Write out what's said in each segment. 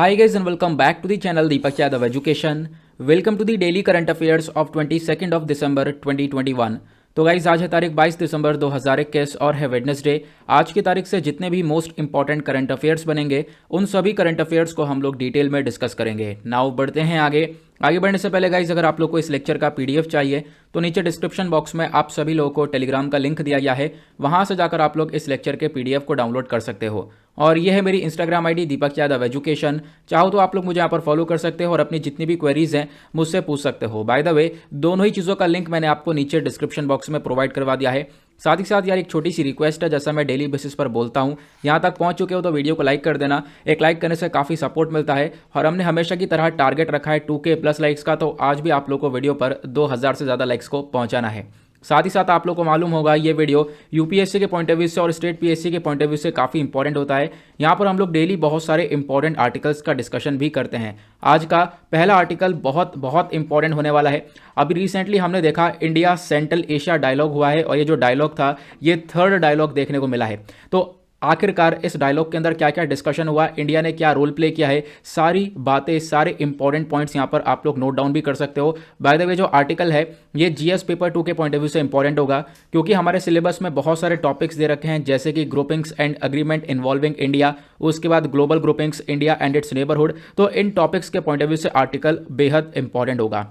Hi guys and welcome back to the channel Deepak Yadav Education. Welcome to the daily current affairs of 22nd of December 2021. तो guys आज है तारीख 22 दिसंबर 2021 और है Wednesday. आज की तारीख से जितने भी मोस्ट इंपॉर्टेंट करंट अफेयर्स बनेंगे उन सभी करंट अफेयर्स को हम लोग डिटेल में डिस्कस करेंगे। नाउ बढ़ते हैं आगे बढ़ने से पहले गाइज अगर आप लोग को इस लेक्चर का पीडीएफ चाहिए तो नीचे डिस्क्रिप्शन बॉक्स में आप सभी लोगों को टेलीग्राम का लिंक दिया गया है, वहां से जाकर आप लोग इस लेक्चर के पीडीएफ को डाउनलोड कर सकते हो। और ये है मेरी Instagram ID Deepak Yadav education. चाहो तो आप लोग मुझे यहाँ पर फॉलो कर सकते हो और अपनी जितनी भी क्वेरीज हैं मुझसे पूछ सकते हो। बाय द वे दोनों ही चीज़ों का लिंक मैंने आपको नीचे डिस्क्रिप्शन बॉक्स में प्रोवाइड करवा दिया है। साथ ही साथ यार एक छोटी सी रिक्वेस्ट है, जैसा मैं डेली बेसिस पर बोलता हूँ, यहाँ तक पहुँच चुके हो तो वीडियो को लाइक कर देना। एक लाइक करने से काफ़ी सपोर्ट मिलता है और हमने हमेशा की तरह टारगेट रखा है 2K प्लस लाइक्स का, तो आज भी आप लोग को वीडियो पर 2000 से ज़्यादा लाइक्स को पहुँचाना है। साथ ही साथ आप लोग को मालूम होगा ये वीडियो यूपीएससी के पॉइंट ऑफ व्यू से और स्टेट पीएससी के पॉइंट ऑफ व्यू से काफ़ी इंपॉर्टेंट होता है। यहाँ पर हम लोग डेली बहुत सारे इंपॉर्टेंट आर्टिकल्स का डिस्कशन भी करते हैं। आज का पहला आर्टिकल बहुत इंपॉर्टेंट होने वाला है। अभी रिसेंटली हमने देखा इंडिया सेंट्रल एशिया डायलॉग हुआ है और ये जो डायलॉग था ये थर्ड डायलॉग देखने को मिला है। तो आखिरकार इस डायलॉग के अंदर क्या क्या डिस्कशन हुआ, इंडिया ने क्या रोल प्ले किया है, सारी बातें, सारे इंपॉर्टेंट पॉइंट्स यहाँ पर आप लोग नोट डाउन भी कर सकते हो। बाय द वे जो आर्टिकल है ये जीएस पेपर 2 के पॉइंट ऑफ व्यू से इंपॉर्टेंट होगा, क्योंकि हमारे सिलेबस में बहुत सारे टॉपिक्स दे रखे हैं, जैसे कि groupings and agreement involving India, उसके बाद global groupings, India and it's neighbourhood. तो इन टॉपिक्स के पॉइंट ऑफ व्यू से आर्टिकल बेहद इंपॉर्टेंट होगा।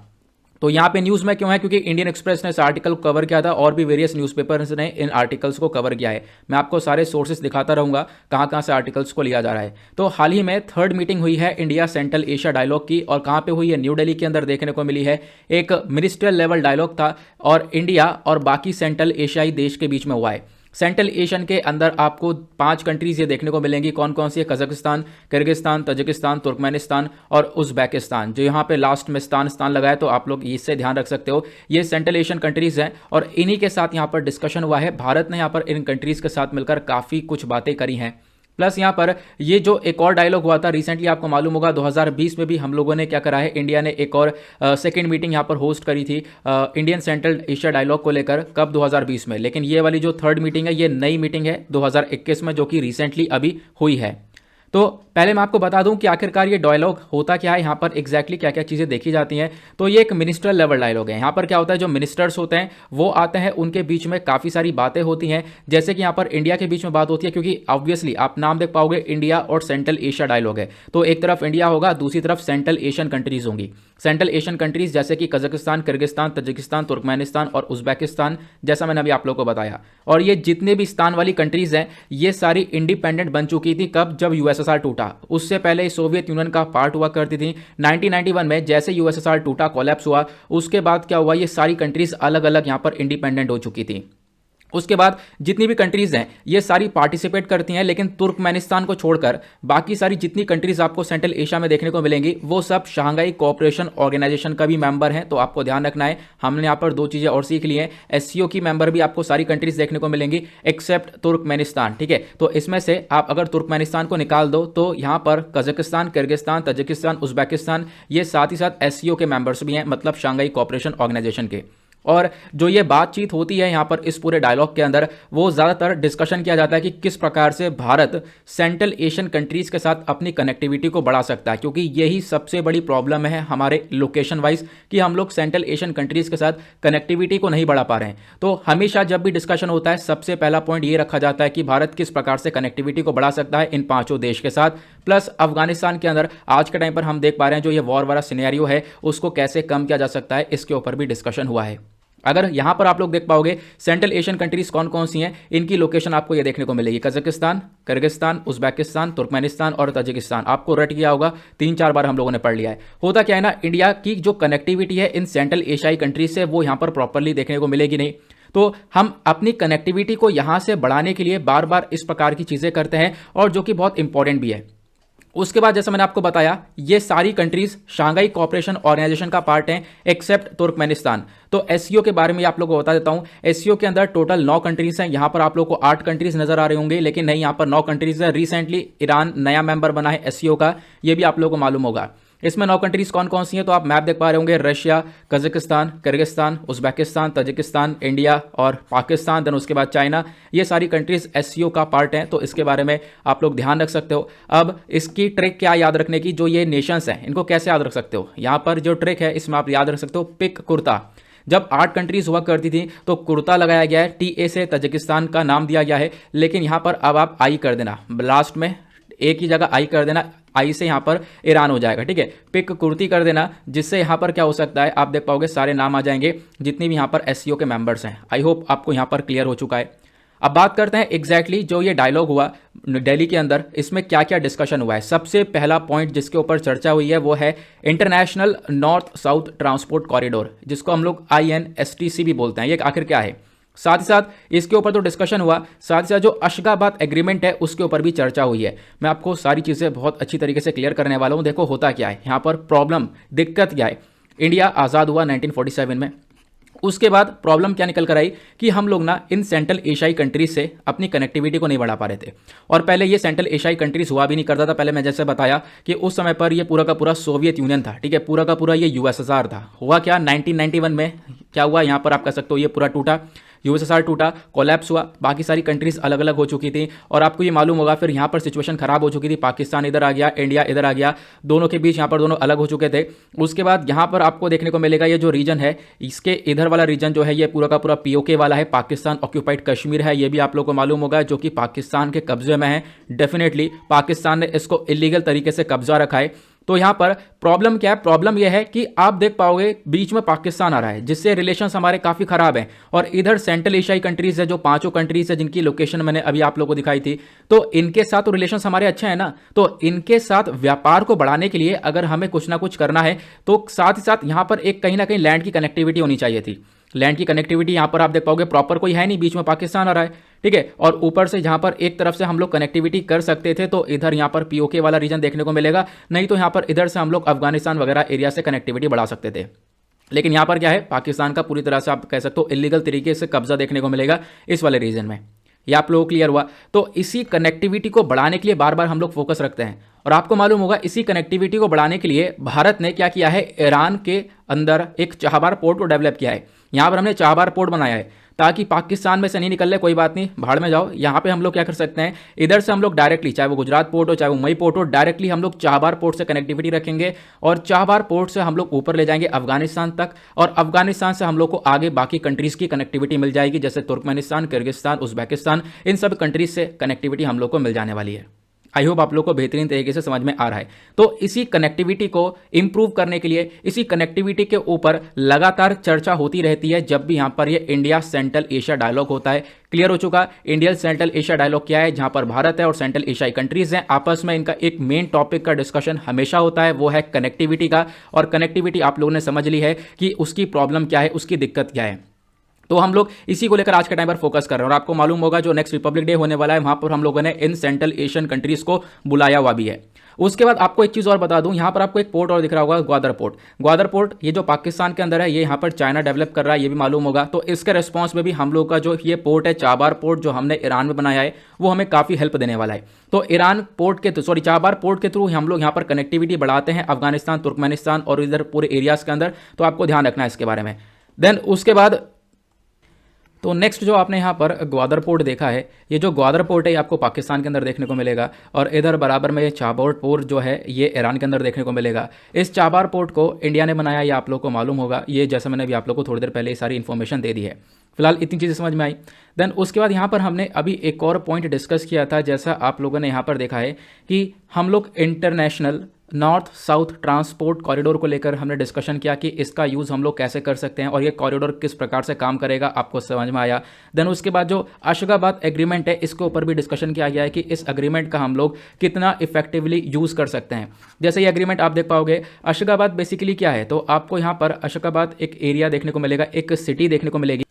तो यहाँ पे न्यूज़ में क्यों है, क्योंकि इंडियन एक्सप्रेस ने इस आर्टिकल को कवर किया था और भी वेरियस न्यूज़पेपर्स ने इन आर्टिकल्स को कवर किया है। मैं आपको सारे सोर्सेज दिखाता रहूँगा कहाँ कहाँ से आर्टिकल्स को लिया जा रहा है। तो हाल ही में थर्ड मीटिंग हुई है इंडिया सेंट्रल एशिया डायलॉग की, और कहाँ पे हुई है, न्यू दिल्ली के अंदर देखने को मिली है। एक मिनिस्ट्रियल लेवल डायलॉग था और इंडिया और बाकी सेंट्रल एशियाई देश के बीच में हुआ है। सेंट्रल एशियन के अंदर आपको 5 कंट्रीज ये देखने को मिलेंगी। कौन कौन सी है? कजाकिस्तान, किर्गिस्तान, तजिकिस्तान, तुर्कमेनिस्तान और उज़्बेकिस्तान। जो यहाँ पे लास्ट में स्थान लगा है, तो आप लोग इससे ध्यान रख सकते हो। ये सेंट्रल एशियन कंट्रीज हैं और इन्हीं के साथ यहाँ पर डिस्कशन हुआ है। भारत ने यहाँ पर इन कंट्रीज के साथ मिलकर काफ़ी कुछ बातें करी हैं। प्लस यहाँ पर ये जो एक और डायलॉग हुआ था रिसेंटली, आपको मालूम होगा 2020 में भी हम लोगों ने क्या करा है, इंडिया ने एक और सेकंड मीटिंग यहाँ पर होस्ट करी थी इंडियन सेंट्रल एशिया डायलॉग को लेकर। कब? 2020 में। लेकिन ये वाली जो थर्ड मीटिंग है ये नई मीटिंग है 2021 में, जो कि रिसेंटली अभी हुई है। तो पहले मैं आपको बता दूं कि आखिरकार ये डायलॉग होता क्या है, यहाँ पर एग्जैक्टली क्या क्या चीज़ें देखी जाती हैं। तो ये एक मिनिस्ट्रियल लेवल डायलॉग है। यहाँ पर क्या होता है, जो मिनिस्टर्स होते हैं वो आते हैं, उनके बीच में काफ़ी सारी बातें होती हैं। जैसे कि यहाँ पर इंडिया के बीच में बात होती है, क्योंकि ऑब्वियसली आप नाम देख पाओगे इंडिया और सेंट्रल एशिया डायलॉग है, तो एक तरफ इंडिया होगा, दूसरी तरफ सेंट्रल एशियन कंट्रीज होंगी। सेंट्रल एशियन कंट्रीज जैसे कि कजाकिस्तान, किर्गिस्तान, तजिकिस्तान, तुर्कमेनिस्तान और उज़्बेकिस्तान, जैसा मैंने अभी आप लोगों को बताया। और ये जितने भी स्थान वाली कंट्रीज हैं ये सारी इंडिपेंडेंट बन चुकी थी। कब? जब यूएसएसआर टूटा। उससे पहले सोवियत यूनियन का पार्ट हुआ करती थी। 1991 में जैसे यूएसएसआर टूटा, कोलैप्स हुआ, उसके बाद क्या हुआ, ये सारी कंट्रीज अलग अलग यहां पर इंडिपेंडेंट हो चुकी थी। उसके बाद जितनी भी कंट्रीज हैं ये सारी पार्टिसिपेट करती हैं, लेकिन तुर्कमेनिस्तान को छोड़कर बाकी सारी जितनी कंट्रीज आपको सेंट्रल एशिया में देखने को मिलेंगी वो सब शंघाई कोऑपरेशन ऑर्गेनाइजेशन का भी मेंबर हैं। तो आपको ध्यान रखना है, हमने यहाँ पर 2 चीज़ें और सीख ली हैं। एससीओ की मेंबर भी आपको सारी कंट्रीज देखने को मिलेंगी एक्सेप्ट तुर्कमेनिस्तान, ठीक है। तो इसमें से आप अगर तुर्कमेनिस्तान को निकाल दो तो यहाँ पर कजाकिस्तान, किर्गिस्तान, तजिकिस्तान, उज़्बेकिस्तान ये साथ ही साथ एससीओ के मेंबर्स भी हैं, मतलब शंघाई कोऑपरेशन ऑर्गेनाइजेशन के। और जो ये बातचीत होती है यहाँ पर इस पूरे डायलॉग के अंदर, वो ज़्यादातर डिस्कशन किया जाता है कि किस प्रकार से भारत सेंट्रल एशियन कंट्रीज़ के साथ अपनी कनेक्टिविटी को बढ़ा सकता है, क्योंकि यही सबसे बड़ी प्रॉब्लम है हमारे लोकेशन वाइज कि हम लोग सेंट्रल एशियन कंट्रीज़ के साथ कनेक्टिविटी को नहीं बढ़ा पा रहे हैं। तो हमेशा जब भी डिस्कशन होता है सबसे पहला पॉइंट ये रखा जाता है कि भारत किस प्रकार से कनेक्टिविटी को बढ़ा सकता है इन 5 देश के साथ। प्लस अफगानिस्तान के अंदर आज के टाइम पर हम देख पा रहे हैं जो ये वॉर वाला सिनेरियो है उसको कैसे कम किया जा सकता है, इसके ऊपर भी डिस्कशन हुआ है। अगर यहां पर आप लोग देख पाओगे सेंट्रल एशियन कंट्रीज कौन कौन सी हैं, इनकी लोकेशन आपको ये देखने को मिलेगी। कजाकिस्तान, किर्गिस्तान, उज़्बेकिस्तान, तुर्कमेनिस्तान और तजिकिस्तान। आपको रट गया होगा, 3-4 बार हम लोगों ने पढ़ लिया है। होता क्या है ना, इंडिया की जो कनेक्टिविटी है इन सेंट्रल एशियाई कंट्रीज से वो यहां पर प्रॉपरली देखने को मिलेगी नहीं। तो हम अपनी कनेक्टिविटी को यहां से बढ़ाने के लिए बार बार इस प्रकार की चीजें करते हैं, और जो कि बहुत इंपॉर्टेंट भी है। उसके बाद जैसा मैंने आपको बताया ये सारी कंट्रीज शंघाई कोऑपरेशन ऑर्गेनाइजेशन का पार्ट हैं एक्सेप्ट तुर्कमेनिस्तान। तो एससीओ के बारे में आप लोगों को बता देता हूं। एससीओ के अंदर टोटल 9 कंट्रीज हैं। यहां पर आप लोगों को 8 कंट्रीज नजर आ रहे होंगे, लेकिन नहीं, यहां पर 9 कंट्रीज है। रिसेंटली ईरान नया मेंबर बना है एससीओ का, यह भी आप लोगों को मालूम होगा। इसमें 9 कंट्रीज कौन कौन सी हैं, तो आप मैप देख पा रहे होंगे, Russia, Kazakhstan, Kyrgyzstan, Uzbekistan, Tajikistan, India और पाकिस्तान, देन उसके बाद चाइना। ये सारी कंट्रीज एससीओ का पार्ट हैं, तो इसके बारे में आप लोग ध्यान रख सकते हो। अब इसकी ट्रिक क्या याद रखने की, जो ये नेशंस हैं इनको कैसे याद रख सकते हो, यहाँ पर जो ट्रिक है इसमें आप याद रख सकते हो पिक कुर्ता। जब 8 कंट्रीज हुआ करती थी तो कुर्ता लगाया गया है, टीए से तजिकिस्तान का नाम दिया गया है, लेकिन यहां पर अब आप आई कर देना, लास्ट में एक ही जगह आई कर देना, आई से यहां पर ईरान हो जाएगा, ठीक है। पिक कुर्ती कर देना, जिससे यहां पर क्या हो सकता है, आप देख पाओगे सारे नाम आ जाएंगे जितनी भी यहां पर एससीओ के मेंबर्स हैं। आई होप आपको यहां पर क्लियर हो चुका है। अब बात करते हैं एग्जैक्टली जो ये डायलॉग हुआ दिल्ली के अंदर, इसमें क्या क्या डिस्कशन हुआ है। सबसे पहला पॉइंट जिसके ऊपर चर्चा हुई है वो है international north south transport corridor, जिसको हम लोग INSTC भी बोलते हैं। ये आखिर क्या है, साथ ही साथ इसके ऊपर तो डिस्कशन हुआ, साथ ही साथ जो अशगाबाद एग्रीमेंट है उसके ऊपर भी चर्चा हुई है। मैं आपको सारी चीज़ें बहुत अच्छी तरीके से क्लियर करने वाला हूँ। देखो होता क्या है यहाँ पर, प्रॉब्लम दिक्कत क्या है। इंडिया आज़ाद हुआ 1947 में, उसके बाद प्रॉब्लम क्या निकल कर आई कि हम लोग ना इन सेंट्रल एशियाई कंट्रीज से अपनी कनेक्टिविटी को नहीं बढ़ा पा रहे थे। और पहले ये सेंट्रल एशियाई कंट्रीज हुआ भी नहीं करता था। पहले मैं जैसे बताया कि उस समय पर ये पूरा का पूरा सोवियत यूनियन था, ठीक है, पूरा का पूरा ये USSR था। हुआ क्या 1991 में क्या हुआ, यहाँ पर आप कह सकते हो ये पूरा टूटा, USSR टूटा, कोलैप्स हुआ, बाकी सारी कंट्रीज अलग अलग हो चुकी थी। और आपको ये मालूम होगा फिर यहाँ पर सिचुएशन खराब हो चुकी थी, पाकिस्तान इधर आ गया, इंडिया इधर आ गया, दोनों के बीच यहाँ पर दोनों अलग हो चुके थे। उसके बाद यहाँ पर आपको देखने को मिलेगा ये जो रीजन है, इसके इधर वाला रीजन जो है ये पूरा का पूरा POK वाला है, पाकिस्तान ऑक्यूपाइड कश्मीर है, ये भी आप लोग को मालूम होगा, जो कि पाकिस्तान के कब्जे में है। डेफिनेटली पाकिस्तान ने इसको इलीगल तरीके से कब्जा रखा है। तो यहां पर प्रॉब्लम क्या है, प्रॉब्लम यह है कि आप देख पाओगे बीच में पाकिस्तान आ रहा है, जिससे रिलेशंस हमारे काफी खराब हैं। और इधर सेंट्रल एशियाई कंट्रीज है, जो 5 कंट्रीज है जिनकी लोकेशन मैंने अभी आप लोगों को दिखाई थी, तो इनके साथ तो रिलेशंस हमारे अच्छे हैं ना। तो इनके साथ व्यापार को बढ़ाने के लिए अगर हमें कुछ ना कुछ करना है, तो साथ ही साथ यहां पर एक कहीं ना कहीं लैंड की कनेक्टिविटी होनी चाहिए थी। लैंड की कनेक्टिविटी यहाँ पर आप देख पाओगे प्रॉपर कोई है नहीं, बीच में पाकिस्तान आ रहा है, ठीक है। और ऊपर से जहाँ पर एक तरफ से हम लोग कनेक्टिविटी कर सकते थे, तो इधर यहाँ पर POK वाला रीजन देखने को मिलेगा, नहीं तो यहाँ पर इधर से हम लोग अफगानिस्तान वगैरह एरिया से कनेक्टिविटी बढ़ा सकते थे। लेकिन यहाँ पर क्या है, पाकिस्तान का पूरी तरह से आप कह सकते हो इलीगल तरीके से कब्जा देखने को मिलेगा इस वाले रीजन में। ये आप लोगों को क्लियर हुआ। तो इसी कनेक्टिविटी को बढ़ाने के लिए बार बार हम लोग फोकस रखते हैं। और आपको मालूम होगा इसी कनेक्टिविटी को बढ़ाने के लिए भारत ने क्या किया है, ईरान के अंदर एक चाबहार पोर्ट को डेवलप किया है। यहाँ पर हमने चाबहार पोर्ट बनाया है ताकि पाकिस्तान में से नहीं निकल ले, कोई बात नहीं, भाड़ में जाओ। यहाँ पे हम लोग क्या कर सकते हैं, इधर से हम लोग डायरेक्टली, चाहे वो गुजरात पोर्ट हो चाहे वो मई पोर्ट हो, डायरेक्टली हम लोग चाबहार पोर्ट से कनेक्टिविटी रखेंगे और चाबहार पोर्ट से हम लोग ऊपर ले जाएंगे अफगानिस्तान तक, और अफगानिस्तान से हम लोग को आगे बाकी कंट्रीज की कनेक्टिविटी मिल जाएगी, जैसे तुर्कमेनिस्तान, किर्गिस्तान, उज्बेकिस्तान, इन सब कंट्रीज से कनेक्टिविटी हम लोग को मिल जाने वाली है। आई होप आप लोग को बेहतरीन तरीके से समझ में आ रहा है। तो इसी कनेक्टिविटी को इंप्रूव करने के लिए, इसी कनेक्टिविटी के ऊपर लगातार चर्चा होती रहती है जब भी यहाँ पर ये इंडिया सेंट्रल एशिया डायलॉग होता है। क्लियर हो चुका, इंडियन सेंट्रल एशिया डायलॉग क्या है, जहां पर भारत है और सेंट्रल एशियाई कंट्रीज हैं, आपस में इनका एक मेन टॉपिक का डिस्कशन हमेशा होता है, वो है कनेक्टिविटी का। और कनेक्टिविटी आप लोगों ने समझ ली है कि उसकी प्रॉब्लम क्या है, उसकी दिक्कत क्या है। तो हम लोग इसी को लेकर आज के टाइम पर फोकस कर रहे हैं। और आपको मालूम होगा जो नेक्स्ट रिपब्लिक डे होने वाला है, वहां पर हम लोगों ने इन सेंट्रल एशियन कंट्रीज को बुलाया हुआ भी है। उसके बाद आपको एक चीज़ और बता दूं, यहाँ पर आपको एक पोर्ट और दिख रहा होगा, ग्वादर पोर्ट। ग्वादर पोर्ट ये जो पाकिस्तान के अंदर है, ये यहाँ पर चाइना डेवलप कर रहा है, ये भी मालूम होगा। तो इसके रिस्पॉन्स में भी हम लोग का जो ये पोर्ट है, चाबहार पोर्ट, जो हमने ईरान में बनाया है, वो हमें काफ़ी हेल्प देने वाला है। तो ईरान पोर्ट के चाबहार पोर्ट के थ्रू हम लोग यहाँ पर कनेक्टिविटी बढ़ाते हैं अफगानिस्तान, तुर्कमेनिस्तान और इधर पूरे एरियाज़ के अंदर। तो आपको ध्यान रखना है इसके बारे में। देन उसके बाद तो नेक्स्ट जो आपने यहाँ पर ग्वादर पोर्ट देखा है, ये जो ग्वादर पोर्ट है ये आपको पाकिस्तान के अंदर देखने को मिलेगा, और इधर बराबर में ये चाबहार पोर्ट जो है ये ईरान के अंदर देखने को मिलेगा। इस चाबहार पोर्ट को इंडिया ने बनाया, ये आप लोग को मालूम होगा, ये जैसे मैंने भी आप लोग को थोड़ी देर पहले ये सारी इन्फॉर्मेशन दे दी है। फिलहाल इतनी चीज़ें समझ में आई। देन उसके बाद यहाँ पर हमने अभी एक और पॉइंट डिस्कस किया था, जैसा आप लोगों ने यहाँ पर देखा है कि हम लोग international north south transport corridor को लेकर हमने डिस्कशन किया कि इसका यूज़ हम लोग कैसे कर सकते हैं और ये कॉरिडोर किस प्रकार से काम करेगा, आपको समझ में आया। देन उसके बाद जो अशगाबाद एग्रीमेंट है, इसके ऊपर भी डिस्कशन किया गया है कि इस एग्रीमेंट का हम लोग कितना इफेक्टिवली यूज़ कर सकते हैं। जैसे ये एग्रीमेंट आप देख पाओगे, अशगाबाद बेसिकली क्या है, तो आपको यहाँ पर अशगाबाद एक एरिया देखने को मिलेगा, एक सिटी देखने को मिलेगी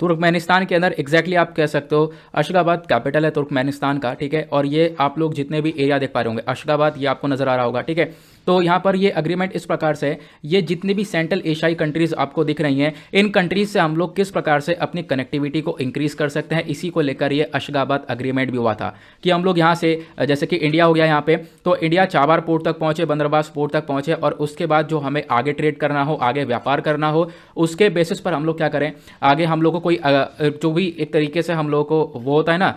तुर्कमेनिस्तान के अंदर। एग्जैक्टली आप कह सकते हो अशगाबाद कैपिटल है तुर्कमेनिस्तान का, ठीक है। और ये आप लोग जितने भी एरिया देख पा रहे होंगे, अशगाबाद ये आपको नजर आ रहा होगा, ठीक है। तो यहाँ पर ये अग्रीमेंट इस प्रकार से है, ये जितनी भी सेंट्रल एशियाई कंट्रीज आपको दिख रही हैं, इन कंट्रीज से हम लोग किस प्रकार से अपनी कनेक्टिविटी को इंक्रीज कर सकते हैं, इसी को लेकर ये अशगाबाद अग्रीमेंट भी हुआ था कि हम लोग यहाँ से जैसे कि इंडिया हो गया यहाँ पे, तो इंडिया चाबार पोर्ट तक पहुंचे, बंदरबास पोर्ट तक पहुंचे, और उसके बाद जो हमें आगे ट्रेड करना हो, आगे व्यापार करना हो, उसके बेसिस पर हम लोग क्या करें, आगे हम लोग को कोई जो भी एक तरीके से हम लोग को वो होता है ना,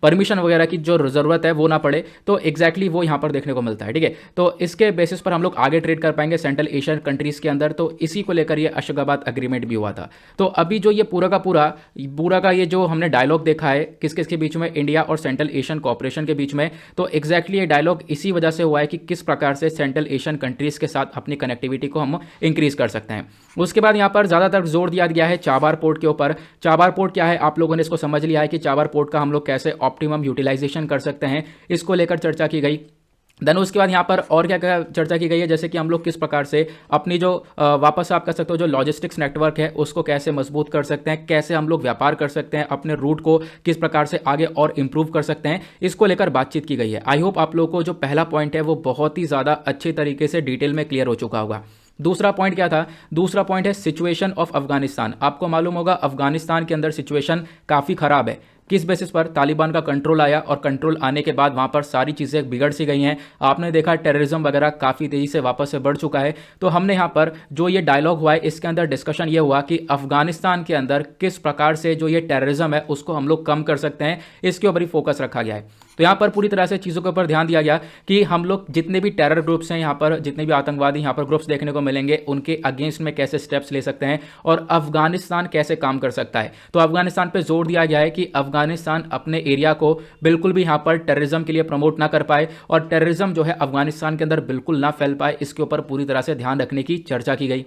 परमिशन वगैरह की जो ज़रूरत है वो ना पड़े, तो एग्जैक्टली वो यहाँ पर देखने को मिलता है। ठीक है, तो इसके बेसिस पर हम लोग आगे ट्रेड कर पाएंगे सेंट्रल एशियन कंट्रीज़ के अंदर, तो इसी को लेकर ये अशगाबाद अग्रीमेंट भी हुआ था। तो अभी जो ये पूरा का ये जो हमने डायलॉग देखा है किस किस के बीच में, इंडिया और सेंट्रल एशियन कॉपरेशन के बीच में, तो एग्जैक्टली ये डायलॉग इसी वजह से हुआ है कि किस प्रकार से सेंट्रल एशियन कंट्रीज़ के साथ अपनी कनेक्टिविटी को हम इंक्रीज कर सकते हैं। उसके बाद यहाँ पर ज़्यादातर जोर दिया गया है चाबार पोर्ट के ऊपर। चाबार पोर्ट क्या है, आप लोगों ने इसको समझ लिया है कि चाबार पोर्ट का हम लोग कैसे ऑप्टिमम यूटिलाइजेशन कर सकते हैं, इसको लेकर चर्चा की गई। देन उसके बाद यहाँ पर और क्या क्या चर्चा की गई है, जैसे कि हम लोग किस प्रकार से अपनी जो वापस आप कह सकते हो जो लॉजिस्टिक्स नेटवर्क है उसको कैसे मजबूत कर सकते हैं, कैसे हम लोग व्यापार कर सकते हैं, अपने रूट को किस प्रकार से आगे और इंप्रूव कर सकते हैं, इसको लेकर बातचीत की गई है। आई होप आप लोगों को जो पहला पॉइंट है वो बहुत ही ज़्यादा अच्छे तरीके से डिटेल में क्लियर हो चुका होगा। दूसरा पॉइंट क्या था, दूसरा पॉइंट है सिचुएशन ऑफ अफगानिस्तान। आपको मालूम होगा अफगानिस्तान के अंदर सिचुएशन काफ़ी ख़राब है। किस बेसिस पर, तालिबान का कंट्रोल आया और कंट्रोल आने के बाद वहाँ पर सारी चीज़ें बिगड़ सी गई हैं। आपने देखा टेररिज्म वगैरह काफ़ी तेज़ी से वापस से बढ़ चुका है। तो हमने यहाँ पर जो ये डायलॉग हुआ है इसके अंदर डिस्कशन ये हुआ कि अफगानिस्तान के अंदर किस प्रकार से जो ये टेररिज्म है उसको हम लोग कम कर सकते हैं, इसके ऊपर ही फोकस रखा गया है। तो यहाँ पर पूरी तरह से चीज़ों के ऊपर ध्यान दिया गया कि हम लोग जितने भी टेरर ग्रुप्स हैं यहाँ पर, जितने भी आतंकवादी यहाँ पर ग्रुप्स देखने को मिलेंगे, उनके अगेंस्ट में कैसे स्टेप्स ले सकते हैं और अफगानिस्तान कैसे काम कर सकता है। तो अफगानिस्तान पे जोर दिया गया है कि अफगानिस्तान अपने एरिया को बिल्कुल भी यहाँ पर टेररिज्म के लिए प्रमोट ना कर पाए और टेररिज्म जो है अफगानिस्तान के अंदर बिल्कुल ना फैल पाए, इसके ऊपर पूरी तरह से ध्यान रखने की चर्चा की गई।